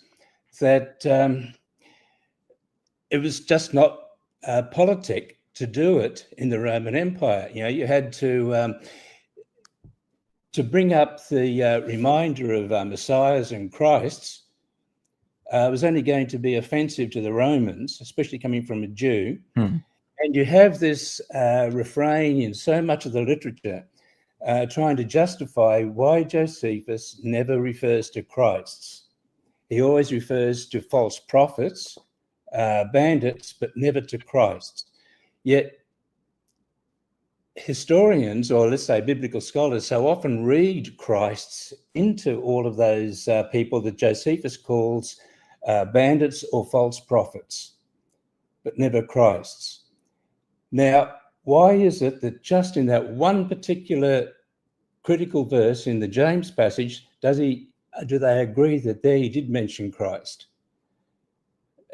S5: that it was just not politic to do it in the Roman Empire. You had to bring up the reminder of Messiahs and Christs. Was only going to be offensive to the Romans, especially coming from a Jew. And you have this refrain in so much of the literature trying to justify why Josephus never refers to Christs. He always refers to false prophets, bandits, but never to Christ. Yet historians, or let's say biblical scholars, so often read Christs into all of those people that Josephus calls bandits or false prophets, but never Christs. Now, why is it that just in that one particular critical verse in the James passage, do they agree that there he did mention Christ?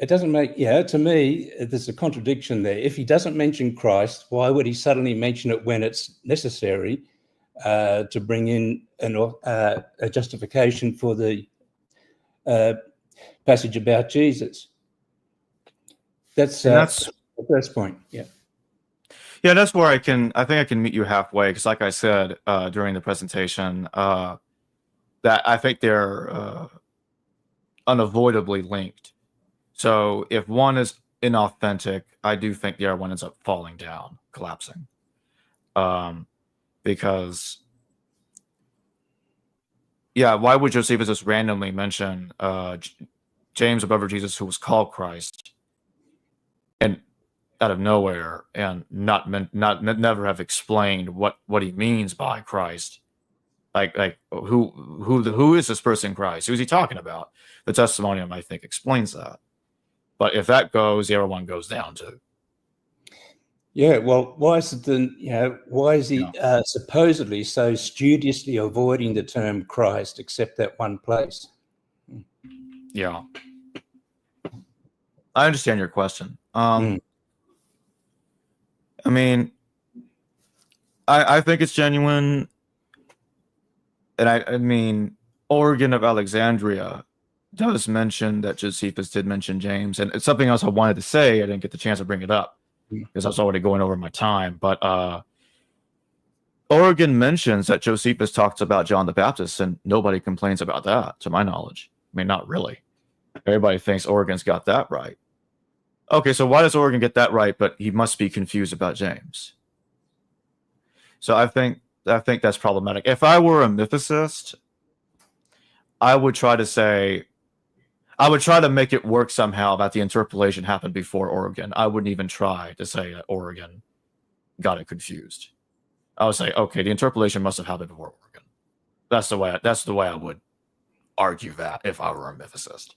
S5: It doesn't make, to me, there's a contradiction there. If he doesn't mention Christ, why would he suddenly mention it when it's necessary to bring in a justification for the passage about Jesus? That's the first point.
S3: Yeah, that's where I think I can meet you halfway, because like I said during the presentation, that I think they're unavoidably linked. So if one is inauthentic, I do think the other one ends up falling down, collapsing. Because, why would Josephus just randomly mention James, the brother of Jesus, who was called Christ, and out of nowhere, and never have explained what he means by Christ? Like who is this person Christ? Who's he talking about? The testimonium, I think, explains that. But if that goes, the other one goes down too.
S5: Yeah, well, why is it then, why is he
S3: Yeah.
S5: supposedly so studiously avoiding the term Christ except that one place?
S3: Yeah. I understand your question.
S5: Mm.
S3: I mean, I think it's genuine. And I mean, Origen of Alexandria does mention that Josephus did mention James. And it's something else I wanted to say. I didn't get the chance to bring it up because I was already going over my time. But Origen mentions that Josephus talks about John the Baptist, and nobody complains about that, to my knowledge. I mean, not really. Everybody thinks Origen's got that right. Okay, so why does Origen get that right, but he must be confused about James? So I think that's problematic. If I were a mythicist, I would try to make it work somehow that the interpolation happened before Origen. I wouldn't even try to say that Origen got it confused. I would say, okay, the interpolation must have happened before Origen. That's the way I would argue that if I were a mythicist.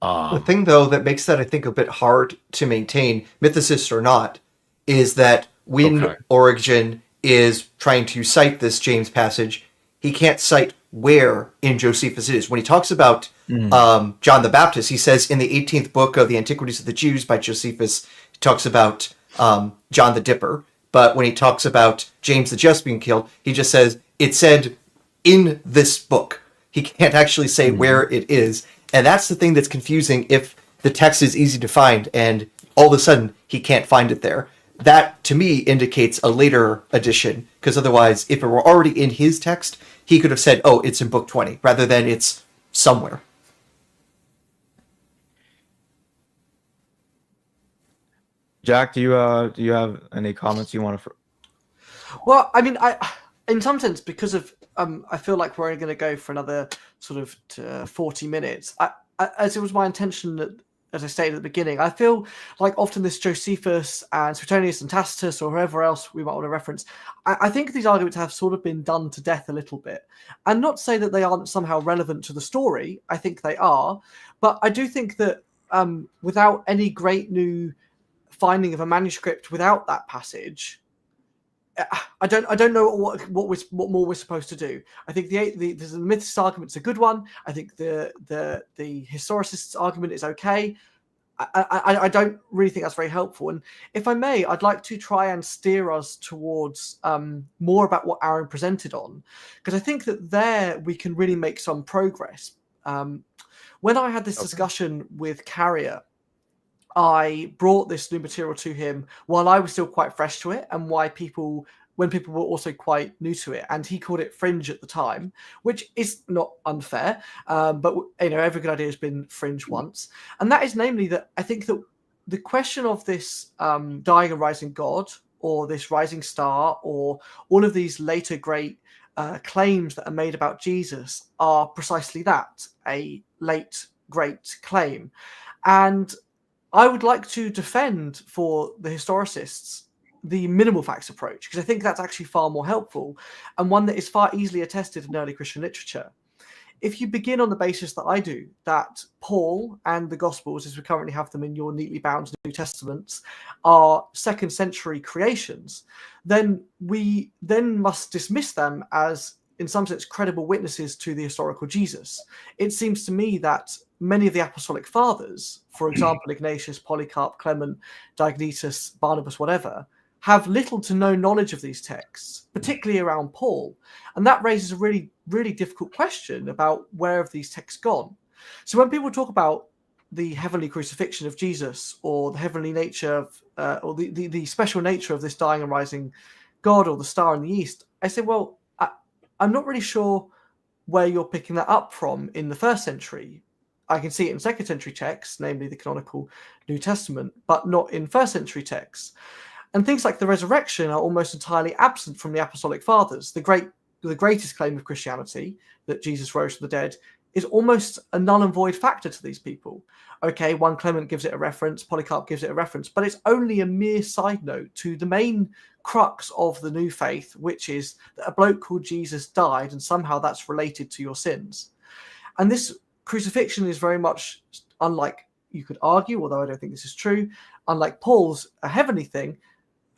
S2: The thing, though, that makes that, I think, a bit hard to maintain, mythicist or not, is that when Origen is trying to cite this James passage, he can't cite where in Josephus it is. When he talks about John the Baptist, he says in the 18th book of the Antiquities of the Jews by Josephus, he talks about John the Dipper. But when he talks about James the Just being killed, he just says, it said in this book. He can't actually say where it is. And that's the thing that's confusing if the text is easy to find and all of a sudden he can't find it there. That, to me, indicates a later edition, because otherwise, if it were already in his text, he could have said, oh, it's in book 20, rather than it's somewhere.
S3: Jack, do you have any comments you want to?
S4: Well, I mean, in some sense, because of I feel like we're only going to go for another sort of 40 minutes. As it was my intention that, as I stated at the beginning, I feel like often this Josephus and Suetonius and Tacitus or whoever else we might want to reference, I think these arguments have sort of been done to death a little bit. And not to say that they aren't somehow relevant to the story. I think they are. But I do think that without any great new finding of a manuscript without that passage, I don't know what more we're supposed to do. I think the mythicist argument's a good one. I think the historicist's argument is okay. I don't really think that's very helpful. And if I may, I'd like to try and steer us towards more about what Aaron presented on, because I think that there we can really make some progress. When I had this discussion with Carrier, I brought this new material to him while I was still quite fresh to it, and when people were also quite new to it, and he called it fringe at the time, which is not unfair. But every good idea has been fringe once, and that is namely that I think that the question of this dying and rising God, or this rising star, or all of these later great claims that are made about Jesus are precisely that, a late great claim. And I would like to defend for the historicists the minimal facts approach, because I think that's actually far more helpful and one that is far easily attested in early Christian literature. If you begin on the basis that I do, that Paul and the Gospels, as we currently have them in your neatly bound New Testaments, are 2nd century creations, then we must dismiss them as, in some sense, credible witnesses to the historical Jesus. It seems to me that many of the apostolic fathers, for example, Ignatius, Polycarp, Clement, Diognetus, Barnabas, whatever, have little to no knowledge of these texts, particularly around Paul. And that raises a really, really difficult question about where have these texts gone. So when people talk about the heavenly crucifixion of Jesus, or the heavenly nature of, or the special nature of this dying and rising God, or the star in the east, I say, well, I'm not really sure where you're picking that up from in the 1st century. I can see it in 2nd century texts, namely the canonical New Testament, but not in 1st century texts. And things like the resurrection are almost entirely absent from the apostolic fathers. The greatest claim of Christianity, that Jesus rose from the dead, is almost a null and void factor to these people. Okay, 1 Clement gives it a reference, Polycarp gives it a reference, but it's only a mere side note to the main crux of the new faith, which is that a bloke called Jesus died and somehow that's related to your sins. And this crucifixion is very much, unlike, you could argue, although I don't think this is true, unlike Paul's a heavenly thing,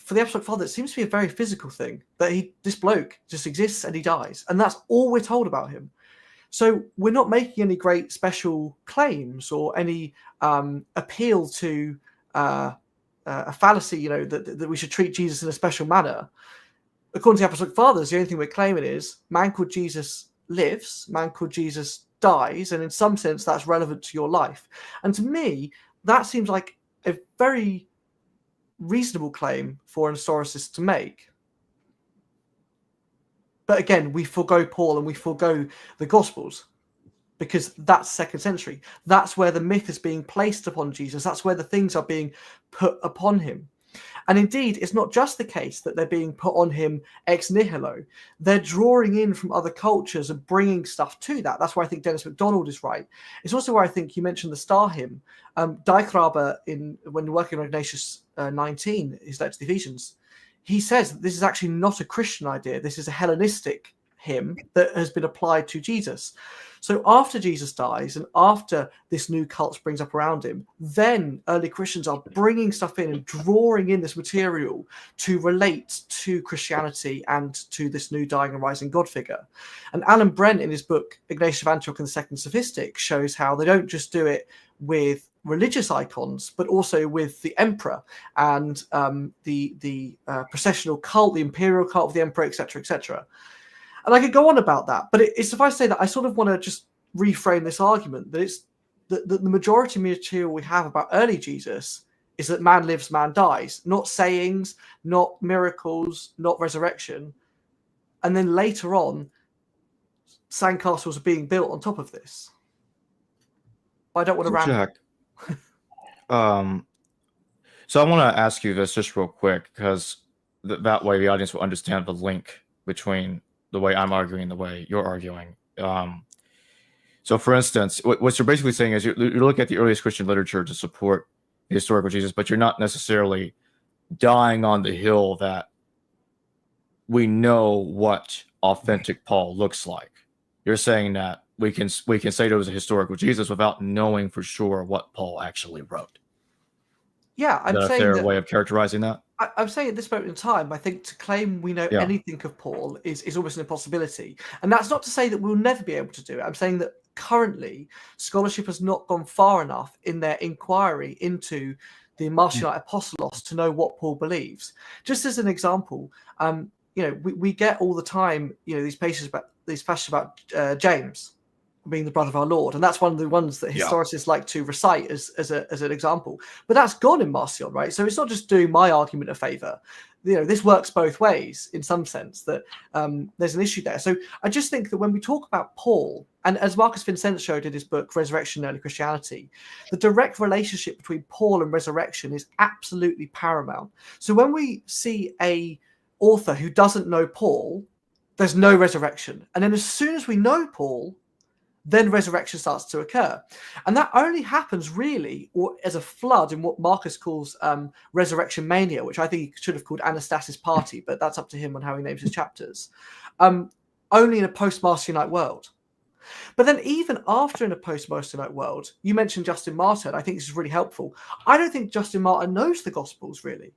S4: for the Apostolic Father, it seems to be a very physical thing, that this bloke just exists and he dies. And that's all we're told about him. So we're not making any great special claims or any appeal to a fallacy, that we should treat Jesus in a special manner. According to the Apostolic Fathers, the only thing we're claiming is man called Jesus lives, man called Jesus dies, and in some sense that's relevant to your life. And to me, that seems like a very reasonable claim for an historicist to make. But again, we forego Paul and we forego the Gospels, because that's 2nd century. That's where the myth is being placed upon Jesus. That's where the things are being put upon him. And indeed, it's not just the case that they're being put on him ex nihilo. They're drawing in from other cultures and bringing stuff to that. That's why I think Dennis MacDonald is right. It's also where I think you mentioned the star hymn. Dijkgraber, when working on Ignatius 19, his letter to the Ephesians, he says that this is actually not a Christian idea. This is a Hellenistic hymn that has been applied to Jesus. So after Jesus dies and after this new cult springs up around him, then early Christians are bringing stuff in and drawing in this material to relate to Christianity and to this new dying and rising God figure. And Alan Brent, in his book Ignatius of Antioch and the Second Sophistic, shows how they don't just do it with religious icons, but also with the emperor and the processional cult, the imperial cult of the emperor, etc., etc. And I could go on about that, but it's suffice to say that I sort of want to just reframe this argument, that it's the majority material we have about early Jesus is that man lives, man dies, not sayings, not miracles, not resurrection. And then later on, sandcastles are being built on top of this. I don't want to
S3: Jack. So I want to ask you this just real quick, because that way the audience will understand the link between the way I'm arguing and the way you're arguing. So for instance, what you're basically saying is you look at the earliest Christian literature to support the historical Jesus, but you're not necessarily dying on the hill that we know what authentic Paul looks like. You're saying that we can say there was a historical Jesus without knowing for sure what Paul actually wrote.
S4: Yeah, I'm
S3: saying
S4: saying
S3: a fair
S4: that,
S3: way of characterizing that.
S4: I'm saying at this moment in time, I think to claim we know anything of Paul is almost an impossibility. And that's not to say that we'll never be able to do it. I'm saying that currently scholarship has not gone far enough in their inquiry into the Marcionite Apostolos to know what Paul believes. Just as an example, we get all the time, these passages about James being the brother of our Lord, and that's one of the ones that historicists like to recite as an example. But that's gone in Marcion, right? So it's not just doing my argument a favor. This works both ways in some sense, that there's an issue there. So I just think that when we talk about Paul, and as Marcus Vincent showed in his book Resurrection and Early Christianity, the direct relationship between Paul and resurrection is absolutely paramount. So when we see a author who doesn't know Paul, there's no resurrection. And then as soon as we know Paul, then resurrection starts to occur. And that only happens really or as a flood in what Marcus calls resurrection mania, which I think he should have called Anastasis party, but that's up to him on how he names his chapters, only in a post-Marcionite world. But then even after in a post-Marcionite world, you mentioned Justin Martyr, I think this is really helpful. I don't think Justin Martyr knows the Gospels really.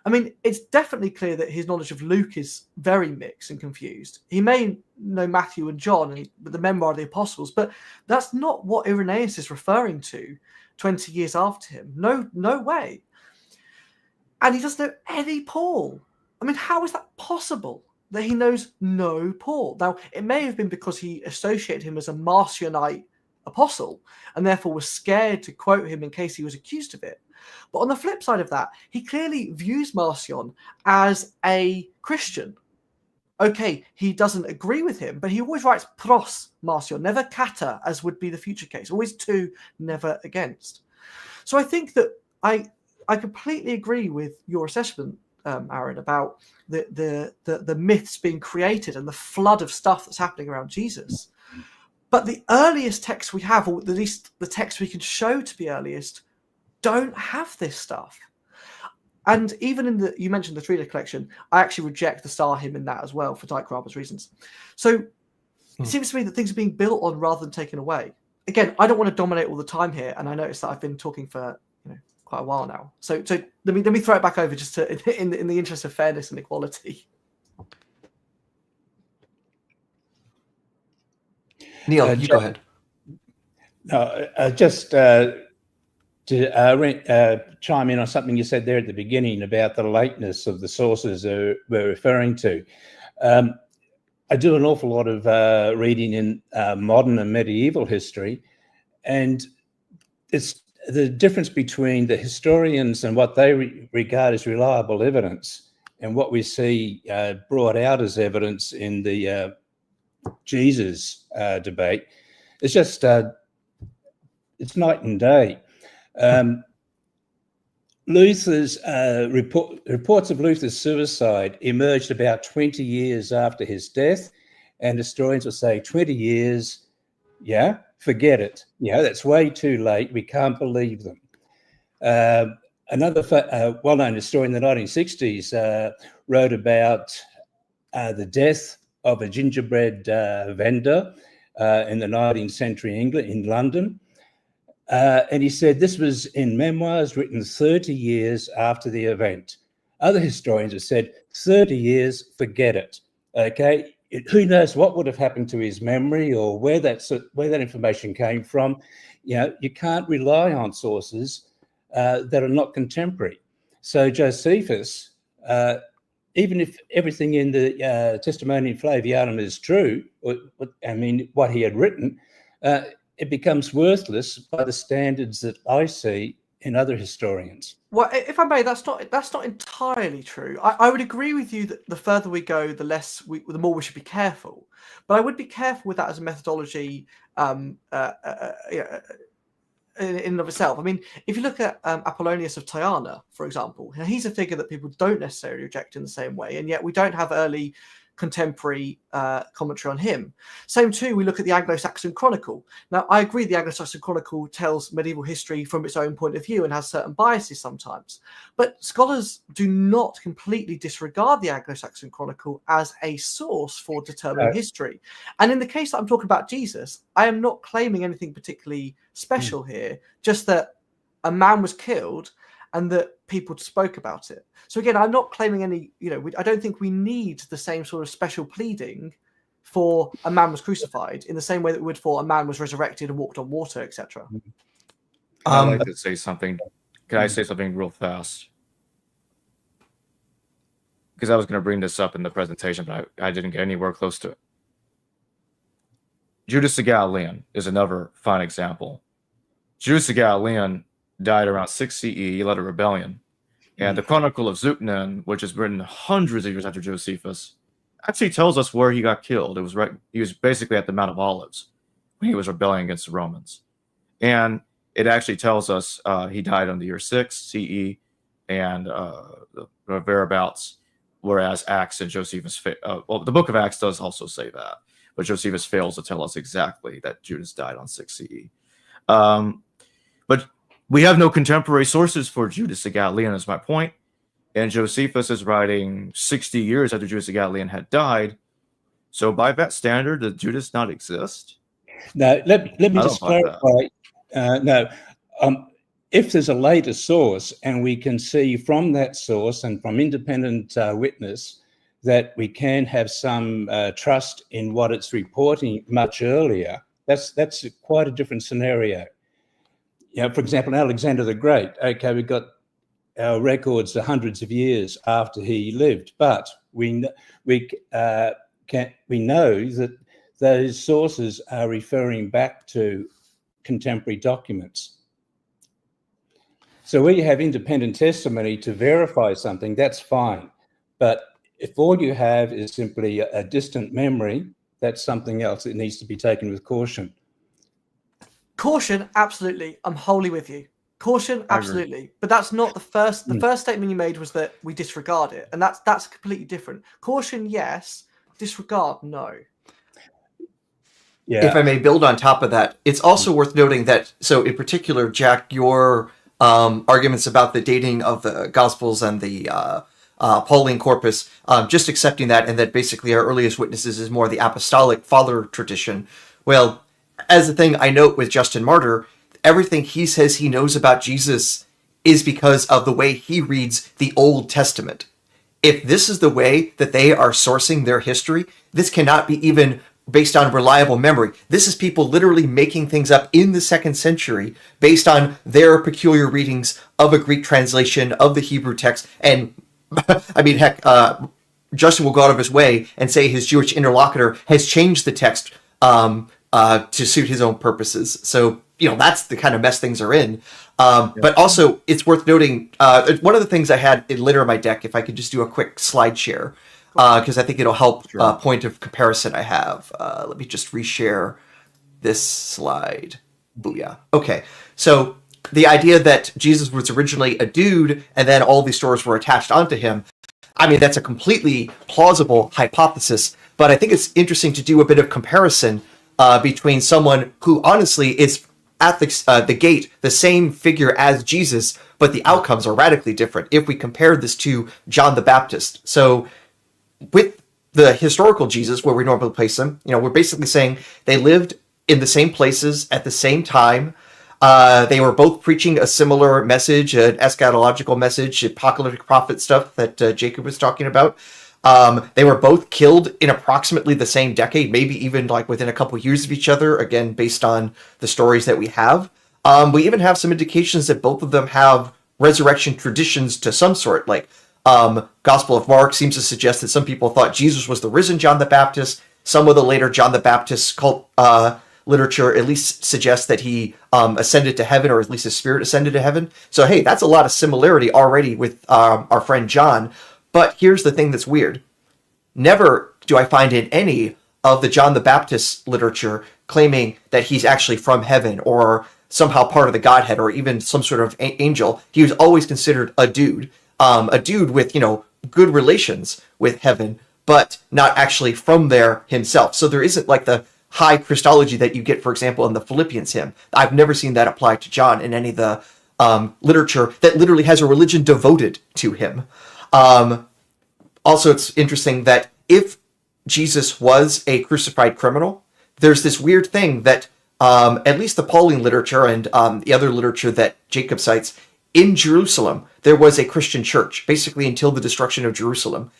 S4: I mean, it's definitely clear that his knowledge of Luke is very mixed and confused. He may know Matthew and John, but the memoir of the Apostles, but that's not what Irenaeus is referring to 20 years after him. No way. And he doesn't know any Paul. I mean, how is that possible that he knows no Paul? Now, it may have been because he associated him as a Marcionite apostle and therefore was scared to quote him in case he was accused of it. But on the flip side of that, he clearly views Marcion as a Christian. Okay, he doesn't agree with him, but he always writes pros Marcion, never kata, as would be the future case. Always to, never against. So I think that I completely agree with your assessment, Aaron, about the myths being created and the flood of stuff that's happening around Jesus. But the earliest texts we have, or at least the texts we can show to be earliest, don't have this stuff. And even in you mentioned the Trina collection, I actually reject the star hymn in that as well for Dijkgraber's reasons. So it seems to me that things are being built on rather than taken away. Again, I don't want to dominate all the time here, and I notice that I've been talking for quite a while now. So let me throw it back over just to in the interest of fairness and equality.
S2: Neil, you go ahead.
S5: No, just to chime in on something you said there at the beginning about the lateness of the sources we're referring to. I do an awful lot of reading in modern and medieval history, and it's the difference between the historians and what they regard as reliable evidence and what we see brought out as evidence in the Jesus debate. It's just it's night and day. Luther's reports of Luther's suicide emerged about 20 years after his death, and historians will say 20 years, yeah, forget it. That's way too late. We can't believe them. Another well-known historian in the 1960s wrote about the death of a gingerbread vendor in the 19th century England, in London. And he said this was in memoirs written 30 years after the event. Other historians have said 30 years, forget it. Okay, who knows what would have happened to his memory or where that information came from. You can't rely on sources that are not contemporary. So Josephus, even if everything in the Testimonium Flavianum is true, what he had written, it becomes worthless by the standards that I see in other historians.
S4: Well, if I may, that's not entirely true. I would agree with you that the further we go, the more we should be careful. But I would be careful with that as a methodology in and of itself. I mean, if you look at Apollonius of Tyana, for example, he's a figure that people don't necessarily reject in the same way, and yet we don't have early contemporary commentary on him. Same too, we look at the Anglo-Saxon Chronicle. Now, I agree the Anglo-Saxon Chronicle tells medieval history from its own point of view and has certain biases sometimes. But scholars do not completely disregard the Anglo-Saxon Chronicle as a source for determining history. And in the case that I'm talking about Jesus, I am not claiming anything particularly special here, just that a man was killed and that people spoke about it. So again, I'm not claiming any, I don't think we need the same sort of special pleading for a man was crucified in the same way that we would for a man was resurrected and walked on water, etc.
S3: I'd like to say something. Can I say something real fast? Because I was going to bring this up in the presentation, but I didn't get anywhere close to it. Judas the Galilean is another fine example. Judas the Galilean died around 6 CE. He led a rebellion. And the Chronicle of Zutnan, which is written hundreds of years after Josephus, actually tells us where he got killed. He was basically at the Mount of Olives when he was rebelling against the Romans. And it actually tells us he died on the year 6 CE and the thereabouts, whereas Acts and Josephus, the book of Acts does also say that, but Josephus fails to tell us exactly that Judas died on 6 CE. But we have no contemporary sources for Judas the Galilean, is my point. And Josephus is writing 60 years after Judas the Galilean had died. So by that standard, does Judas not exist?
S5: No, let me just clarify. If there's a later source and we can see from that source and from independent witness that we can have some trust in what it's reporting much earlier, that's quite a different scenario. For example, Alexander the Great, okay, we've got our records are hundreds of years after he lived, but we know that those sources are referring back to contemporary documents. So where you have independent testimony to verify something, that's fine. But if all you have is simply a distant memory, that's something else that needs to be taken with caution.
S4: Caution, absolutely. I'm wholly with you. Caution, absolutely. But that's not the first. The first statement you made was that we disregard it, and that's completely different. Caution, yes. Disregard, no.
S2: Yeah. If I may build on top of that, it's also worth noting that, so in particular, Jack, your arguments about the dating of the Gospels and the Pauline corpus, just accepting that, and that basically our earliest witnesses is more the apostolic father tradition. Well, as the thing I note with Justin Martyr, everything he says he knows about Jesus is because of the way he reads the Old Testament. If this is the way that they are sourcing their history, this cannot be even based on reliable memory. This is people literally making things up in the 2nd century based on their peculiar readings of a Greek translation of the Hebrew text. And I mean, heck, Justin will go out of his way and say his Jewish interlocutor has changed the text to suit his own purposes. So, that's the kind of mess things are in. But also, it's worth noting, one of the things I had later in my deck, if I could just do a quick slide share, because I think it'll help point of comparison I have. Let me just reshare this slide. Booyah. Okay, so the idea that Jesus was originally a dude and then all these stories were attached onto him, I mean, that's a completely plausible hypothesis, but I think it's interesting to do a bit of comparison between someone who honestly is at the gate the same figure as Jesus, but the outcomes are radically different if we compare this to John the Baptist. So with the historical Jesus, where we normally place him, we're basically saying they lived in the same places at the same time. They were both preaching a similar message, an eschatological message, apocalyptic prophet stuff that Jacob was talking about. They were both killed in approximately the same decade, maybe even like within a couple years of each other, again, based on the stories that we have. We even have some indications that both of them have resurrection traditions to some sort, like Gospel of Mark seems to suggest that some people thought Jesus was the risen John the Baptist. Some of the later John the Baptist cult literature at least suggests that he ascended to heaven, or at least his spirit ascended to heaven. So, hey, that's a lot of similarity already with our friend John. But here's the thing that's weird. Never do I find in any of the John the Baptist literature claiming that he's actually from heaven or somehow part of the Godhead or even some sort of angel. He was always considered a dude with, good relations with heaven, but not actually from there himself. So there isn't like the high Christology that you get, for example, in the Philippians hymn. I've never seen that applied to John in any of the literature that literally has a religion devoted to him. Also, it's interesting that if Jesus was a crucified criminal, there's this weird thing that at least the Pauline literature and the other literature that Jacob cites, in Jerusalem, there was a Christian church, basically until the destruction of Jerusalem.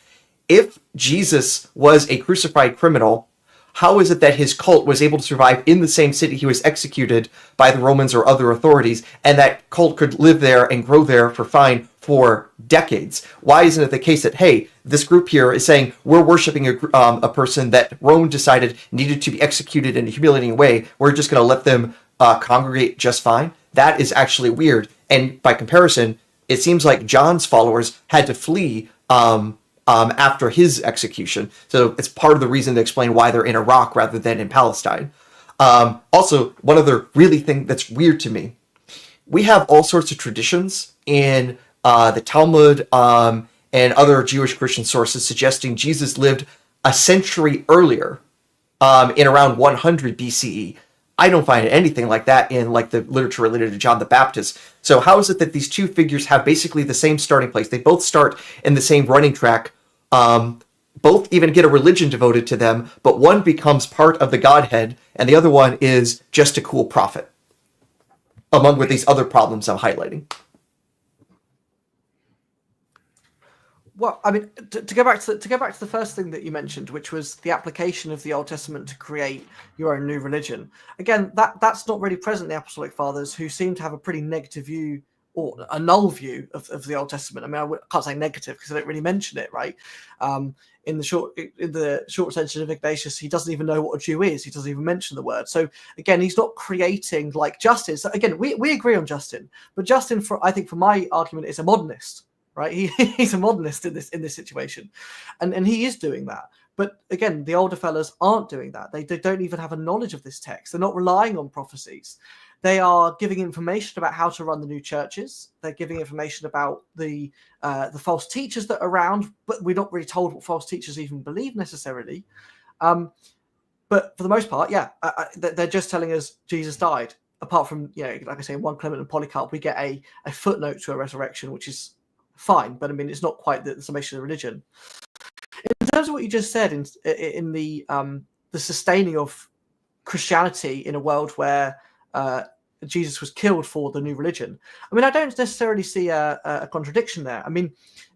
S2: If Jesus was a crucified criminal, how is it that his cult was able to survive in the same city he was executed by the Romans or other authorities, and that cult could live there and grow there for decades? Why isn't it the case that, hey, this group here is saying we're worshiping a person that Rome decided needed to be executed in a humiliating way, we're just going to let them congregate just fine? That is actually weird. And by comparison, it seems like John's followers had to flee after his execution. So it's part of the reason to explain why they're in Iraq rather than in Palestine. Also, one other really thing that's weird to me, we have all sorts of traditions in the Talmud and other Jewish Christian sources suggesting Jesus lived a century earlier, in around 100 BCE. I don't find anything like that in like the literature related to John the Baptist. So how is it that these two figures have basically the same starting place? They both start in the same running track. Both even get a religion devoted to them, but one becomes part of the Godhead, and the other one is just a cool prophet, among with these other problems I'm highlighting.
S4: Well, I mean, to go back to the first thing that you mentioned, which was the application of the Old Testament to create your own new religion. Again, that's not really present in the Apostolic Fathers, who seem to have a pretty negative view or a null view of the Old Testament. I mean, I can't say negative because I don't really mention it, right? In the short recension of Ignatius, he doesn't even know what a Jew is. He doesn't even mention the word. So again, he's not creating like Justin. So again, we agree on Justin, but Justin, I think for my argument, is a modernist. Right, he's a modernist in this situation, and he is doing that. But again, the older fellas aren't doing that. They don't even have a knowledge of this text. They're not relying on prophecies. They are giving information about how to run the new churches. They're giving information about the false teachers that are around, but we're not really told what false teachers even believe necessarily. But for the most part, yeah, they're just telling us Jesus died. Apart from, like I say, in 1 Clement and Polycarp, we get a footnote to a resurrection, which is fine, but I mean, it's not quite the summation of religion. In terms of what you just said, in the sustaining of Christianity in a world where Jesus was killed for the new religion. I mean, I don't necessarily see a contradiction there. I mean,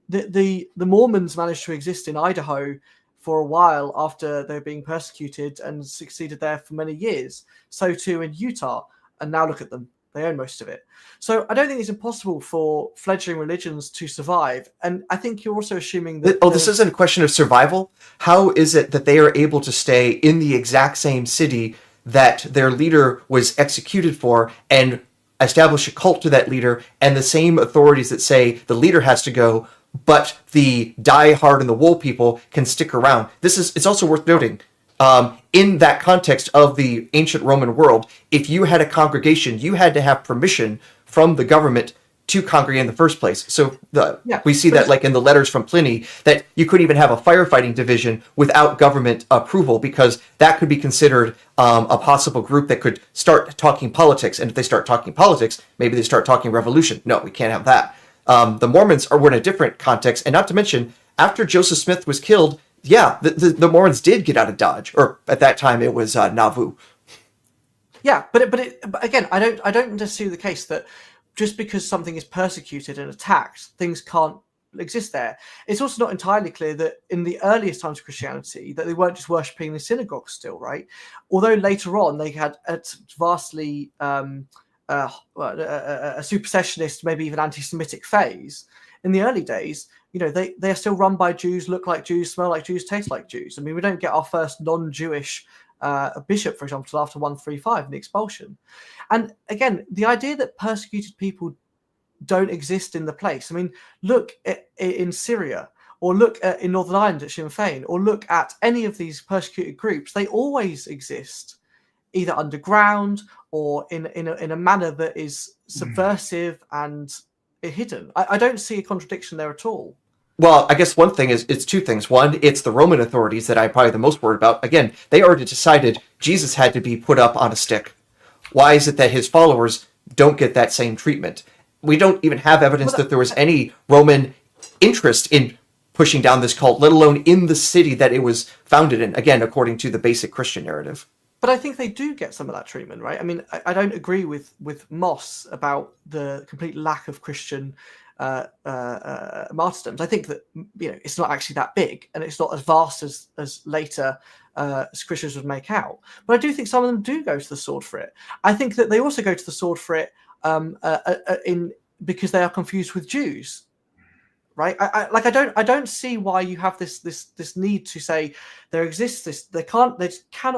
S4: the Mormons managed to exist in Idaho for a while after they were being persecuted and succeeded there for many years. So too in Utah, and now look at them. They own most of it. So I don't think it's impossible for fledgling religions to survive. And I think you're also assuming that...
S2: this isn't a question of survival. How is it that they are able to stay in the exact same city that their leader was executed for and establish a cult to that leader, and the same authorities that say the leader has to go, but the die-hard and the wool people can stick around? It's also worth noting, in that context of the ancient Roman world, if you had a congregation, you had to have permission from the government to congregate in the first place. So we see that like in the letters from Pliny, that you couldn't even have a firefighting division without government approval, because that could be considered a possible group that could start talking politics. And if they start talking politics, maybe they start talking revolution. No, we can't have that. The Mormons were in a different context. And not to mention, after Joseph Smith was killed, the Mormons did get out of Dodge, or at that time it was Nauvoo.
S4: Yeah, but again, I don't just see the case that just because something is persecuted and attacked, things can't exist there. It's also not entirely clear that in the earliest times of Christianity that they weren't just worshipping in the synagogues still, right? Although later on they had a vastly a supersessionist, maybe even anti-Semitic phase. In the early days, they are still run by Jews, look like Jews, smell like Jews, taste like Jews. I mean, we don't get our first non-Jewish bishop, for example, till after 135 in the expulsion. And again, the idea that persecuted people don't exist in the place. I mean, look in Syria, or look in Northern Ireland at Sinn Féin, or look at any of these persecuted groups. They always exist, either underground or in a manner that is subversive and hidden. I don't see a contradiction there at all.
S2: Well, I guess one thing is, it's two things. One, it's the Roman authorities that I'm probably the most worried about. Again, they already decided Jesus had to be put up on a stick. Why is it that his followers don't get that same treatment? We don't even have evidence that there was any Roman interest in pushing down this cult, let alone in the city that it was founded in, again, according to the basic Christian narrative.
S4: But I think they do get some of that treatment, right? I mean, I don't agree with Moss about the complete lack of Christian martyrdoms. I think that it's not actually that big, and it's not as vast as later Christians would make out. But I do think some of them do go to the sword for it. I think that they also go to the sword for it because they are confused with Jews, right? I don't see why you have this need to say there exists this. There cannot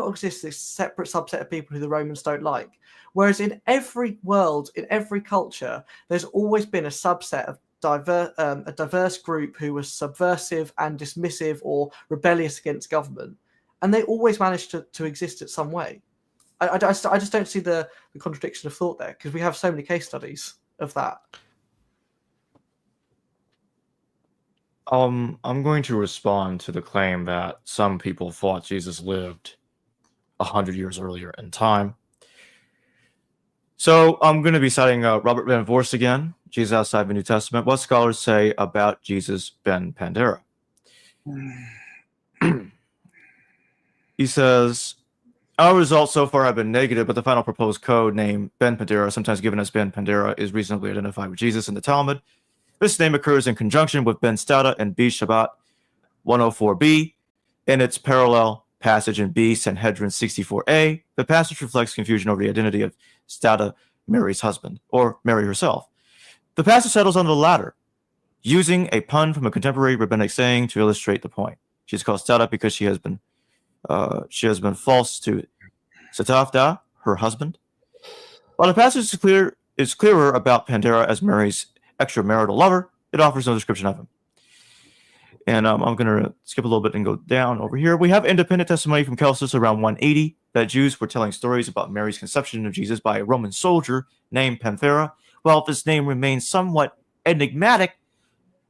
S4: exist this separate subset of people who the Romans don't like. Whereas in every world, in every culture, there's always been a subset of a diverse group who was subversive and dismissive or rebellious against government, and they always managed to exist in some way. I just don't see the contradiction of thought there, because we have so many case studies of that.
S3: I'm going to respond to the claim that some people thought Jesus lived 100 years earlier in time. So I'm going to be citing Robert Van Voorst again, Jesus Outside the New Testament. What scholars say about Jesus ben Pandera? He says, our results so far have been negative, but the final proposed code name Ben Pandera, sometimes given as Ben Pandera, is reasonably identified with Jesus in the Talmud. This name occurs in conjunction with Ben Stauda and B Shabbat 104b. In its parallel passage in B Sanhedrin 64a, the passage reflects confusion over the identity of Stauda, Mary's husband, or Mary herself. The passage settles on the latter, using a pun from a contemporary rabbinic saying to illustrate the point. She's called Stauda because she has been false to Satavda, her husband. While the passage is clearer about Pandera as Mary's extramarital lover, it offers no description of him. And I'm going to skip a little bit and go down over here. We have independent testimony from Celsus around 180 that Jews were telling stories about Mary's conception of Jesus by a Roman soldier named Panthera. While this name remains somewhat enigmatic,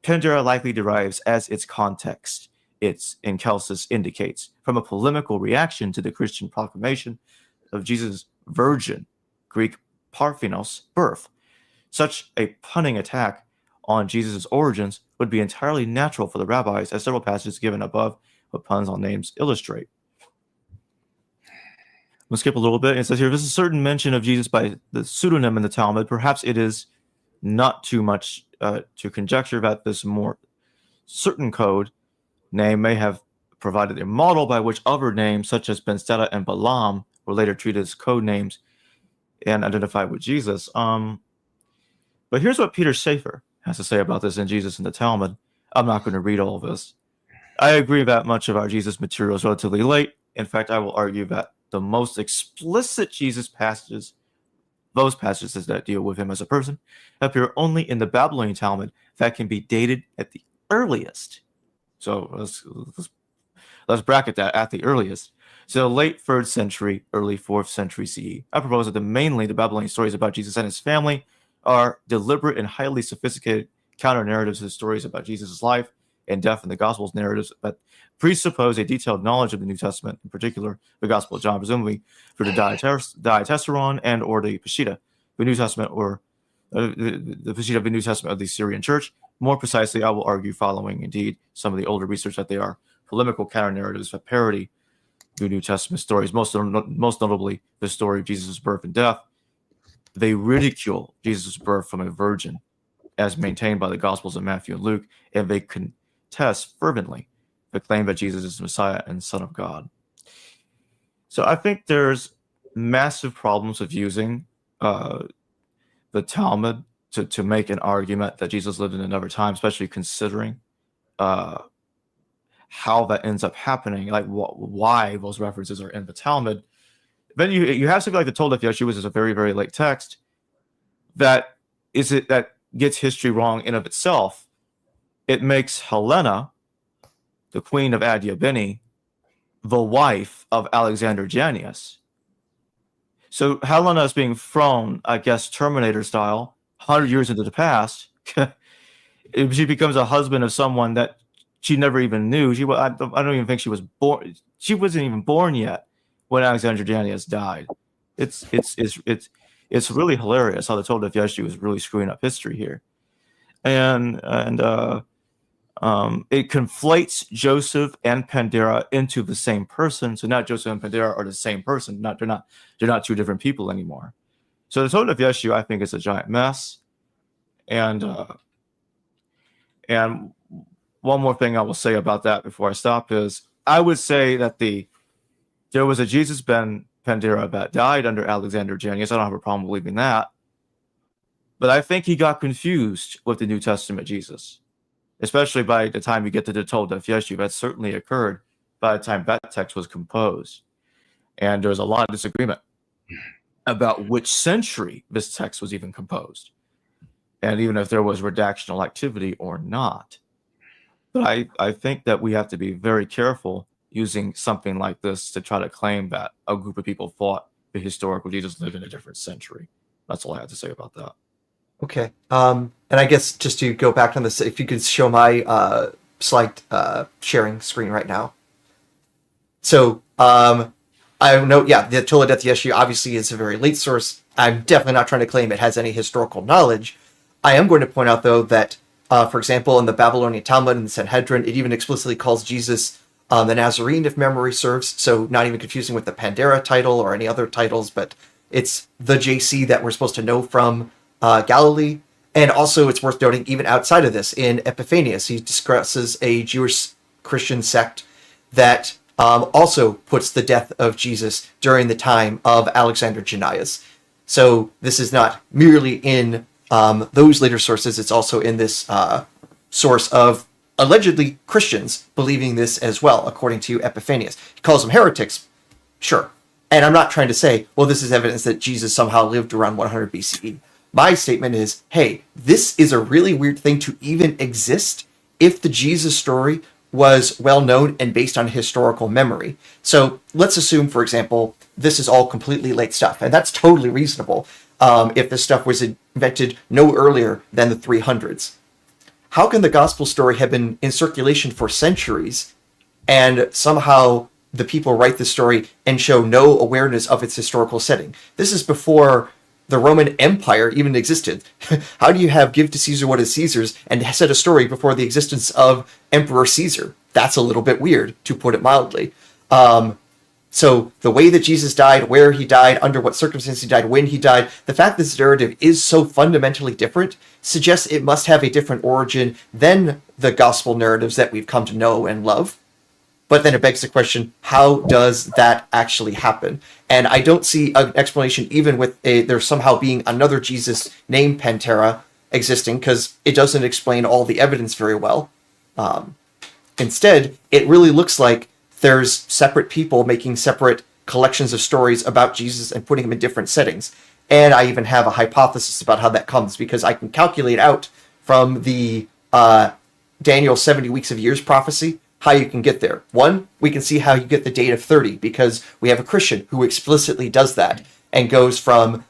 S3: Pandera likely derives as its context. It's, in Celsus, indicates from a polemical reaction to the Christian proclamation of Jesus' virgin, Greek Parthenos, birth. Such a punning attack on Jesus' origins would be entirely natural for the rabbis, as several passages given above with puns on names illustrate. We'll skip a little bit. It says here, there's a certain mention of Jesus by the pseudonym in the Talmud. Perhaps it is not too much to conjecture that this more certain code name may have provided a model by which other names, such as Ben Stada and Balaam, were later treated as code names and identified with Jesus. But here's what Peter Schaeffer has to say about this in Jesus in the Talmud. I'm not going to read all of this. I agree that much of our Jesus material is relatively late. In fact, I will argue that the most explicit Jesus passages, those passages that deal with him as a person, appear only in the Babylonian Talmud that can be dated at the earliest. So let's bracket that at the earliest. So late 3rd century, early 4th century CE. I propose that mainly the Babylonian stories about Jesus and his family are deliberate and highly sophisticated counter-narratives to the stories about Jesus' life and death in the Gospels narratives that presuppose a detailed knowledge of the New Testament, in particular the Gospel of John, presumably for the Diatessaron and or the Peshitta, the New Testament, or the Peshitta of the New Testament of the Syrian Church. More precisely, I will argue, following indeed some of the older research, that they are polemical counter-narratives that parody the New Testament stories, most notably the story of Jesus' birth and death. They ridicule Jesus' birth from a virgin, as maintained by the Gospels of Matthew and Luke, and they contest fervently the claim that Jesus is the Messiah and Son of God. So I think there's massive problems with using the Talmud to make an argument that Jesus lived in another time, especially considering how that ends up happening, like why those references are in the Talmud. Then you have something like the Toldeth Yeshu, which is a very, very late text, that gets history wrong in of itself. It makes Helena, the queen of Adiabene, the wife of Alexander Jannaeus. So Helena is being thrown, I guess, Terminator style, 100 years into the past. She becomes a husband of someone that she never even knew. I don't even think she was born. She wasn't even born yet when Alexander Jannaeus died. It's really hilarious how the Toldeth Yeshu is really screwing up history here, and it conflates Joseph and Pandera into the same person. So now Joseph and Pandera are the same person. They're not two different people anymore. So the Toldeth Yeshu, I think, is a giant mess. And one more thing I will say about that before I stop is I would say that there was a Jesus ben Pandera that died under Alexander Jannaeus. I don't have a problem believing that. But I think he got confused with the New Testament Jesus, especially by the time you get to the Toldeth Yeshu. That certainly occurred by the time that text was composed. And there was a lot of disagreement about which century this text was even composed, and even if there was redactional activity or not. But I think that we have to be very careful using something like this to try to claim that a group of people thought the historical Jesus lived in a different century. That's all I have to say about that.
S2: Okay. And I guess just to go back on this, if you could show my slide sharing screen right now. So I know, yeah, the Toldeth Yeshu obviously is a very late source. I'm definitely not trying to claim it has any historical knowledge. I am going to point out, though, that, for example, in the Babylonian Talmud and the Sanhedrin, it even explicitly calls Jesus the Nazarene, if memory serves. So not even confusing with the Pandera title or any other titles, but it's the JC that we're supposed to know from Galilee. And also, it's worth noting, even outside of this, in Epiphanius, he discusses a Jewish Christian sect that also puts the death of Jesus during the time of Alexander Jannaeus. So this is not merely in those later sources, it's also in this source of allegedly Christians believing this as well, according to Epiphanius. He calls them heretics, sure. And I'm not trying to say, well, this is evidence that Jesus somehow lived around 100 BCE. My statement is, hey, this is a really weird thing to even exist if the Jesus story was well known and based on historical memory. So let's assume, for example, this is all completely late stuff, and that's totally reasonable if this stuff was invented no earlier than the 300s. How can the gospel story have been in circulation for centuries and somehow the people write the story and show no awareness of its historical setting? This is before the Roman Empire even existed. How do you have give to Caesar what is Caesar's and set a story before the existence of Emperor Caesar? That's a little bit weird, to put it mildly. So the way that Jesus died, where he died, under what circumstances he died, when he died, the fact this narrative is so fundamentally different suggests it must have a different origin than the gospel narratives that we've come to know and love. But then it begs the question, how does that actually happen? And I don't see an explanation even with there somehow being another Jesus named Pantera existing, because it doesn't explain all the evidence very well. Instead, it really looks like there's separate people making separate collections of stories about Jesus and putting them in different settings. And I even have a hypothesis about how that comes, because I can calculate out from the Daniel 70 weeks of years prophecy how you can get there. One, we can see how you get the date of 30, because we have a Christian who explicitly does that and goes from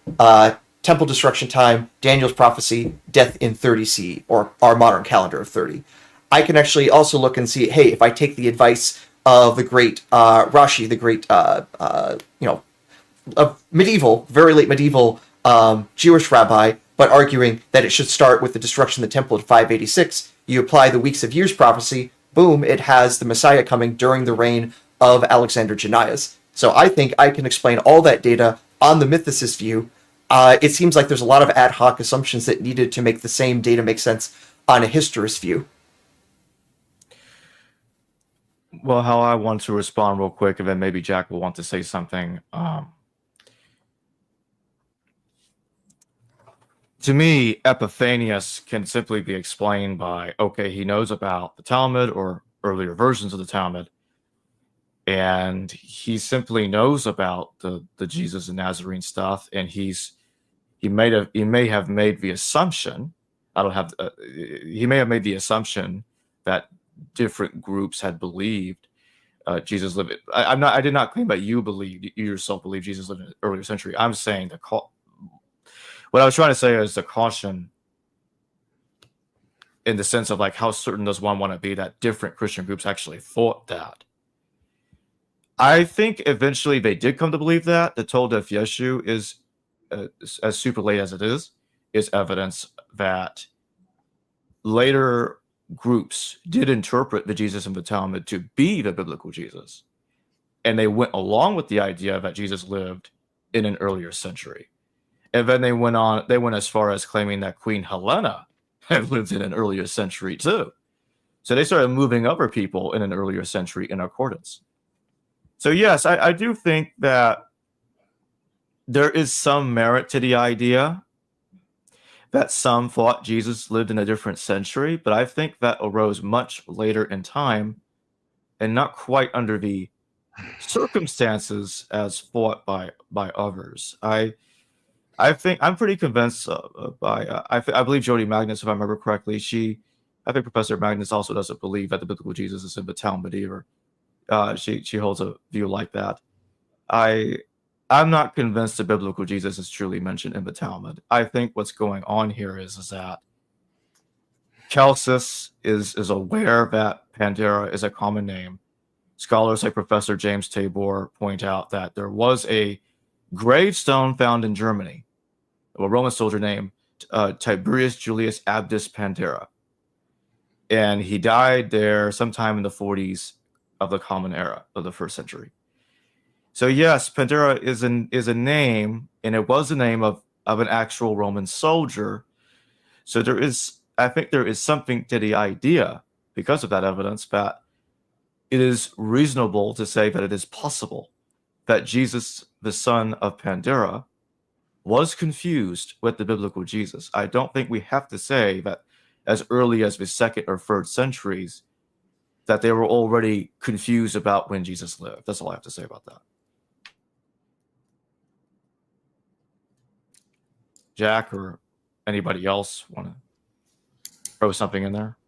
S2: temple destruction time, Daniel's prophecy, death in 30 CE, or our modern calendar of 30. I can actually also look and see, hey, if I take the advice of the great Rashi, the great, medieval, very late medieval Jewish rabbi, but arguing that it should start with the destruction of the temple at 586, you apply the weeks of years prophecy, boom, it has the Messiah coming during the reign of Alexander Jannaeus. So I think I can explain all that data on the mythicist view. It seems like there's a lot of ad hoc assumptions that needed to make the same data make sense on a historist view.
S3: Well, how I want to respond real quick, and then maybe Jack will want to say something. To me, Epiphanius can simply be explained by, okay, he knows about the Talmud or earlier versions of the Talmud, and he simply knows about the Jesus and Nazarene stuff, and he may have made the assumption. He may have made the assumption that different groups had believed Jesus lived. I did not claim that you yourself believe Jesus lived in the earlier century. I'm saying what I was trying to say is the caution in the sense of like, how certain does one want to be that different Christian groups actually thought that? I think eventually they did come to believe that. The Toldef Yeshu is, as super late as it is evidence that later groups did interpret the Jesus in the Talmud to be the biblical Jesus. And they went along with the idea that Jesus lived in an earlier century. And then they went as far as claiming that Queen Helena had lived in an earlier century too. So they started moving other people in an earlier century in accordance. So yes, I do think that there is some merit to the idea that some thought Jesus lived in a different century, but I think that arose much later in time and not quite under the circumstances as thought by others. I think I'm pretty convinced I believe Jody Magnus, if I remember correctly. I think Professor Magnus also doesn't believe that the biblical Jesus is in the Talmud either. She holds a view like that. I'm not convinced the biblical Jesus is truly mentioned in the Talmud. I think what's going on here is that Celsus is aware that Pantera is a common name. Scholars like Professor James Tabor point out that there was a gravestone found in Germany of a Roman soldier named Tiberius Julius Abdus Pantera. And he died there sometime in the 40s of the Common Era of the 1st century. So yes, Pantera is a name, and it was the name of an actual Roman soldier. So I think there is something to the idea, because of that evidence, that it is reasonable to say that it is possible that Jesus, the son of Pantera, was confused with the biblical Jesus. I don't think we have to say that as early as the 2nd or 3rd centuries that they were already confused about when Jesus lived. That's all I have to say about that. Jack or anybody else want to throw something in there?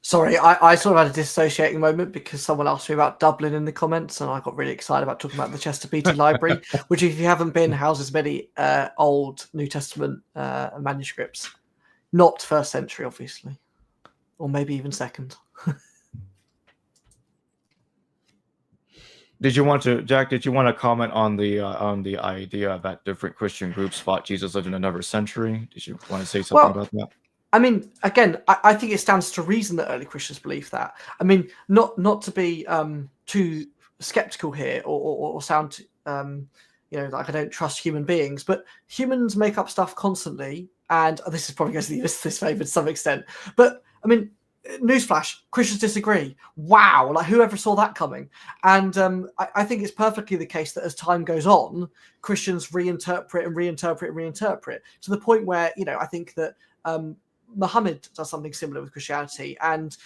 S4: Sorry, I sort of had a dissociating moment because someone asked me about Dublin in the comments, and I got really excited about talking about the Chester Beatty Library, which, if you haven't been, houses many old New Testament manuscripts. Not 1st century, obviously, or maybe even 2nd.
S3: Jack, did you want to comment on the idea that different Christian groups thought Jesus lived in another century? Did you want to say something about that?
S4: I mean, again, I think it stands to reason that early Christians believe that. I mean, not to be too skeptical here or sound like I don't trust human beings, but humans make up stuff constantly, and this is probably going to be this favour to some extent. But I mean, newsflash: Christians disagree. Wow, like whoever saw that coming? And I think it's perfectly the case that as time goes on, Christians reinterpret to the point where I think that Muhammad does something similar with Christianity, and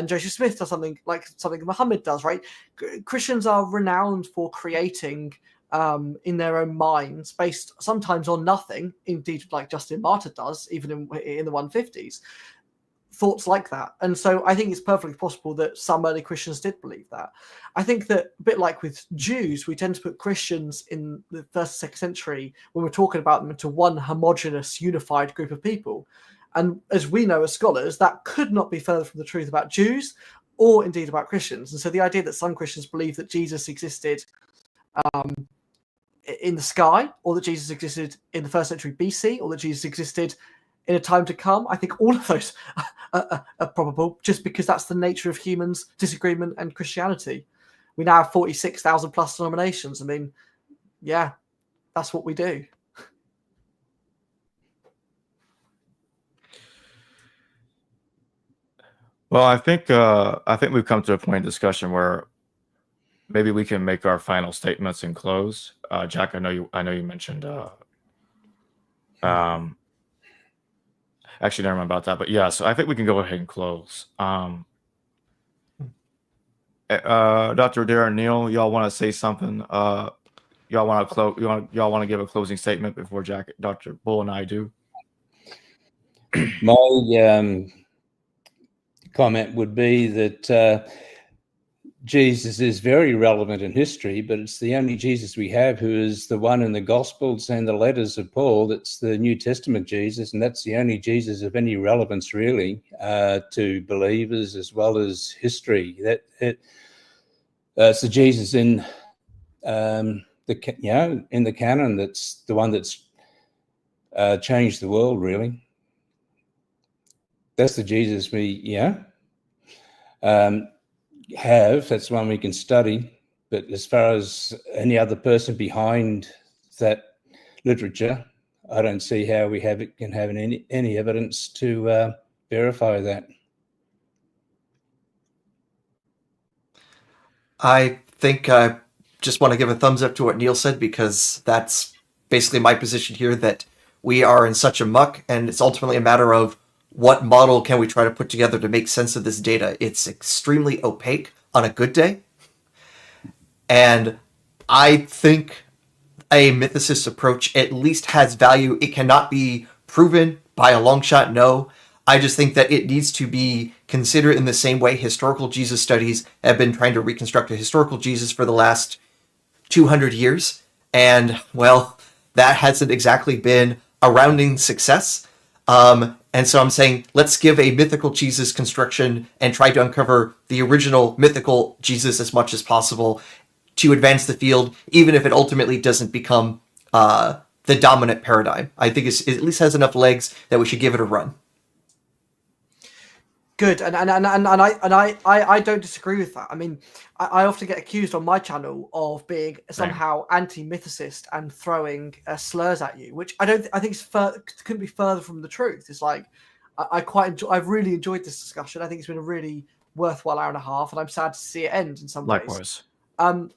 S4: Joseph Smith does something Muhammad does. Right? Christians are renowned for creating in their own minds, based sometimes on nothing. Indeed, like Justin Martyr does, even in the 150s, thoughts like that. And so I think it's perfectly possible that some early Christians did believe that. I think that a bit like with Jews, we tend to put Christians in the 1st and 2nd century when we're talking about them into one homogenous, unified group of people. And as we know as scholars, that could not be further from the truth about Jews or indeed about Christians. And so the idea that some Christians believe that Jesus existed in the sky, or that Jesus existed in the 1st century BC, or that Jesus existed in a time to come, I think all of those are probable, just because that's the nature of humans' disagreement and Christianity. We now have 46,000 plus denominations. I mean, yeah, that's what we do.
S3: Well, I think we've come to a point in discussion where maybe we can make our final statements and close. Jack, I know you mentioned. Actually, never mind about that. But yeah, so I think we can go ahead and close. Dr. Adair and Neil, y'all want to say something? Y'all want to close? Y'all want to give a closing statement before Jack, Dr. Bull, and I do?
S5: My comment would be that Jesus is very relevant in history, but it's the only Jesus we have who is the one in the Gospels and the letters of Paul. That's the New Testament Jesus, and that's the only Jesus of any relevance, really, to believers as well as history. It's the Jesus in in the canon that's the one that's changed the world, really. That's the Jesus we have. That's one we can study. But as far as any other person behind that literature, I don't see how we can have any evidence to verify that.
S2: I think I just want to give a thumbs up to what Neil said, because that's basically my position here, that we are in such a muck, and it's ultimately a matter of what model can we try to put together to make sense of this data. It's extremely opaque on a good day. And I think a mythicist approach at least has value. It cannot be proven by a long shot, no. I just think that it needs to be considered in the same way historical Jesus studies have been trying to reconstruct a historical Jesus for the last 200 years. And, well, that hasn't exactly been a rounding success. And so I'm saying, let's give a mythical Jesus construction and try to uncover the original mythical Jesus as much as possible to advance the field, even if it ultimately doesn't become the dominant paradigm. I think it at least has enough legs that we should give it a run.
S4: Good, and I don't disagree with that. I mean, I often get accused on my channel of being somehow anti-mythicist and throwing slurs at you, which I think couldn't be further from the truth. It's like I've really enjoyed this discussion. I think it's been a really worthwhile hour and a half, and I'm sad to see it end in some ways.
S3: Likewise.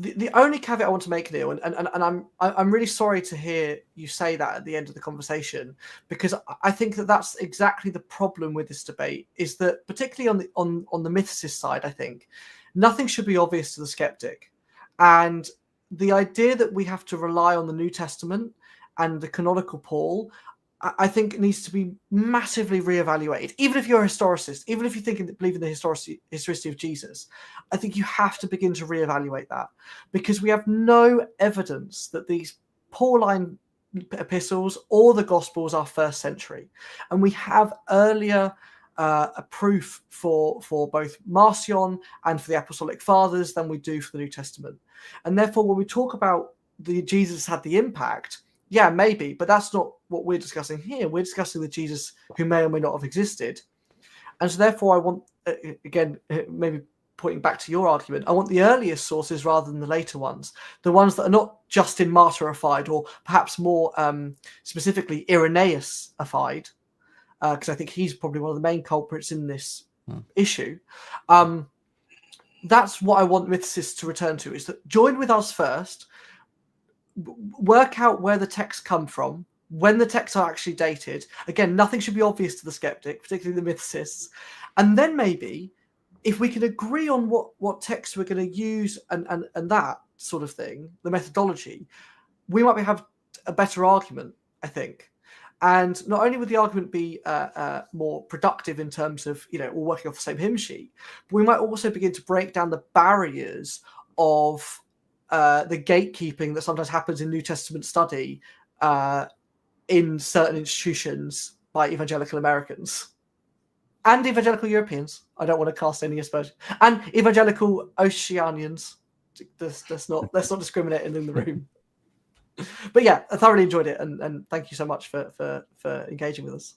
S4: The only caveat I want to make, Neil, and I'm really sorry to hear you say that at the end of the conversation, because I think that's exactly the problem with this debate, is that particularly on the mythicist side, I think nothing should be obvious to the skeptic, and the idea that we have to rely on the New Testament and the canonical Paul, I think it needs to be massively reevaluated. Even if you're a historicist, even if you believe in the historicity of Jesus, I think you have to begin to reevaluate that, because we have no evidence that these Pauline epistles or the Gospels are 1st century, and we have earlier a proof for both Marcion and for the Apostolic Fathers than we do for the New Testament. And therefore, when we talk about the Jesus had the impact, yeah, maybe, but that's not what we're discussing here. We're discussing the Jesus who may or may not have existed. And so therefore I want, again, maybe pointing back to your argument, I want the earliest sources rather than the later ones, the ones that are not Justin Martyrified or perhaps more specifically Irenaeus-ified, because I think he's probably one of the main culprits in this issue. That's what I want mythicists to return to, is that join with us first, work out where the texts come from, when the texts are actually dated. Again, nothing should be obvious to the skeptic, particularly the mythicists. And then maybe, if we can agree on what text we're going to use and that sort of thing, the methodology, we might have a better argument, I think. And not only would the argument be more productive in terms of, all working off the same hymn sheet, but we might also begin to break down the barriers of the gatekeeping that sometimes happens in New Testament study in certain institutions by evangelical Americans and evangelical Europeans. I don't want to cast any aspersion. And evangelical Oceanians. Let's not discriminate in the room. But yeah, I thoroughly enjoyed it, and thank you so much for engaging with us.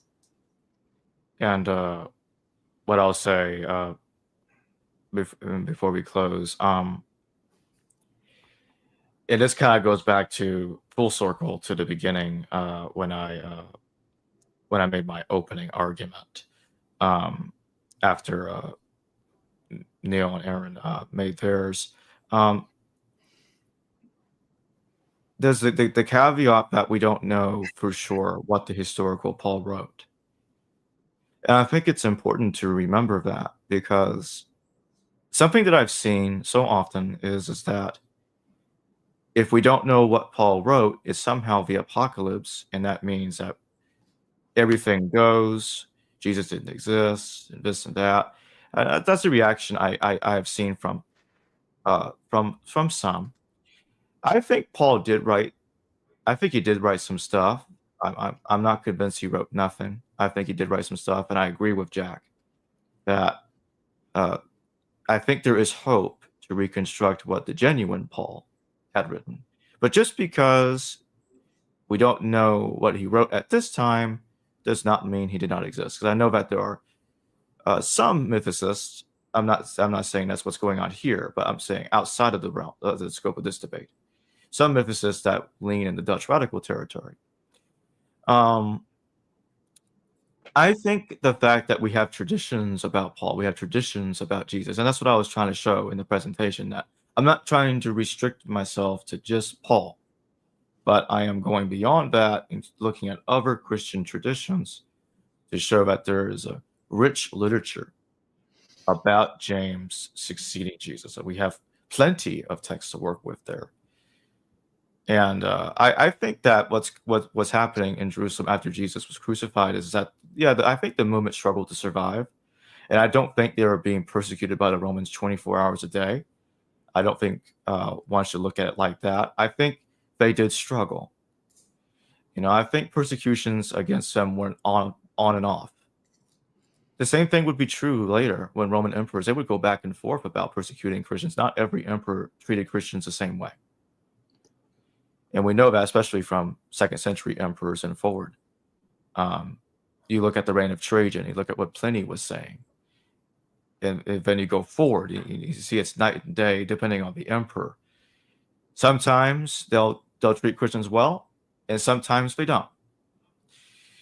S3: And what I'll say before we close, it just kind of goes back to full circle to the beginning when I made my opening argument after Neil and Aaron made theirs. There's the caveat that we don't know for sure what the historical Paul wrote. And I think it's important to remember that, because something that I've seen so often is that if we don't know what Paul wrote, it's somehow the apocalypse, and that means that everything goes, Jesus didn't exist, and this and that. That's the reaction I've seen from some. I think Paul did write. I think he did write some stuff. I'm not convinced he wrote nothing. I think he did write some stuff, and I agree with Jack that I think there is hope to reconstruct what the genuine Paul had written. But just because we don't know what he wrote at this time does not mean he did not exist. Because I know that there are some mythicists. I'm not saying that's what's going on here, but I'm saying outside of the realm, the scope of this debate, some mythicists that lean in the Dutch radical territory. I think the fact that we have traditions about Paul, we have traditions about Jesus, and that's what I was trying to show in the presentation, that I'm not trying to restrict myself to just Paul, but I am going beyond that and looking at other Christian traditions to show that there is a rich literature about James succeeding Jesus. So we have plenty of text to work with there. And I think that what's happening in Jerusalem after Jesus was crucified is that, I think the movement struggled to survive. And I don't think they were being persecuted by the Romans 24 hours a day. I don't think one should look at it like that. I think they did struggle. I think persecutions against them went on and off. The same thing would be true later when Roman emperors, they would go back and forth about persecuting Christians. Not every emperor treated Christians the same way. And we know that especially from 2nd century emperors and forward. You look at the reign of Trajan, you look at what Pliny was saying. And then you go forward, you see it's night and day depending on the emperor. Sometimes they'll treat Christians well, and sometimes they don't.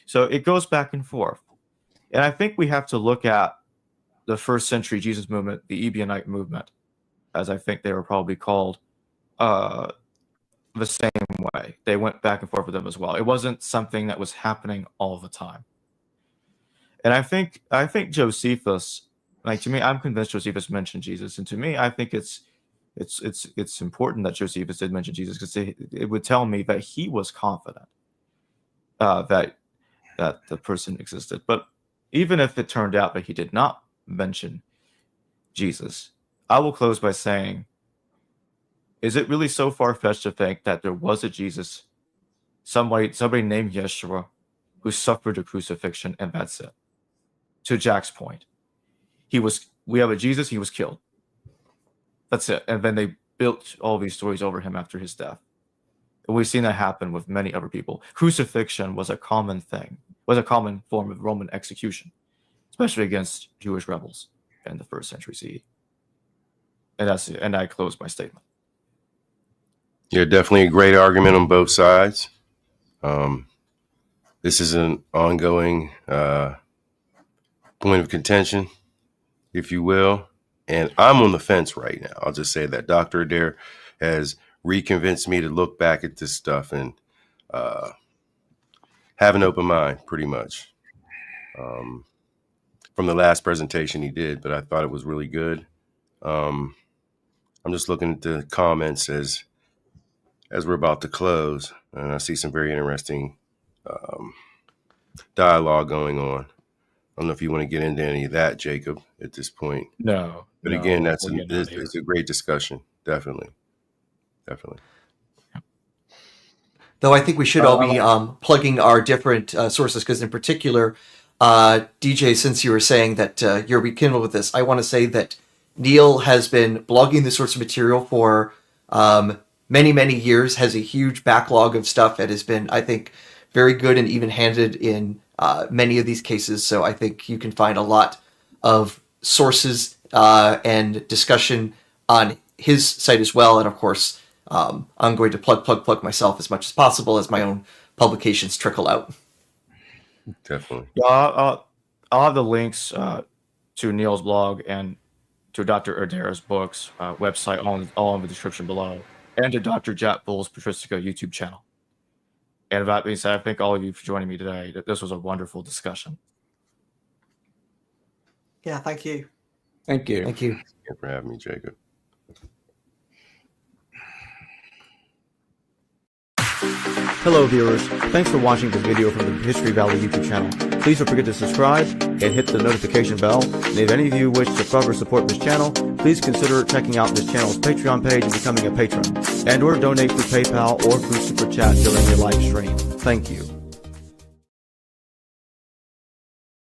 S3: So it goes back and forth. And I think we have to look at the 1st century Jesus movement, the Ebionite movement, as I think they were probably called, the same way. They went back and forth with them as well. It wasn't something that was happening all the time. And I think Josephus, to me, I'm convinced Josephus mentioned Jesus, and to me, I think it's important that Josephus did mention Jesus, because it would tell me that he was confident that the person existed. But even if it turned out that he did not mention Jesus, I will close by saying, is it really so far-fetched to think that there was a Jesus, somebody named Yeshua, who suffered a crucifixion, and that's it? To Jack's point, we have a Jesus, he was killed. That's it. And then they built all these stories over him after his death. And we've seen that happen with many other people. Crucifixion was a common thing, was a common form of Roman execution, especially against Jewish rebels in the 1st century CE. and I close my statement.
S1: Yeah, definitely a great argument on both sides. This is an ongoing point of contention, if you will. And I'm on the fence right now. I'll just say that Dr. Adair has reconvinced me to look back at this stuff and have an open mind, pretty much, from the last presentation he did. But I thought it was really good. I'm just looking at the comments as we're about to close, and I see some very interesting dialogue going on. I don't know if you want to get into any of that, Jacob, at this point.
S3: No.
S1: But again, it's a great discussion. Definitely.
S2: Though I think we should all be plugging our different sources, because in particular, DJ, since you were saying that you're rekindled with this, I want to say that Neil has been blogging this sorts of material for many, many years, has a huge backlog of stuff that has been, I think, very good and even-handed in many of these cases. So I think you can find a lot of sources and discussion on his site as well. And of course, I'm going to plug myself as much as possible as my own publications trickle out.
S1: Definitely.
S3: Yeah, I'll have the links to Neil's blog and to Dr. Adair's books website all in the description below, and to Dr. Jack Bull's Patristica YouTube channel. And that being said, I thank all of you for joining me today. This was a wonderful discussion.
S4: Yeah, thank you.
S5: Thank you.
S2: Thank you.
S1: Thank you for having me, Jacob.
S6: Hello viewers, thanks for watching this video from the History Valley YouTube channel. Please don't forget to subscribe and hit the notification bell. And if any of you wish to further support this channel, please consider checking out this channel's Patreon page and becoming a patron, and or donate through PayPal or through Super Chat during your live stream. Thank you.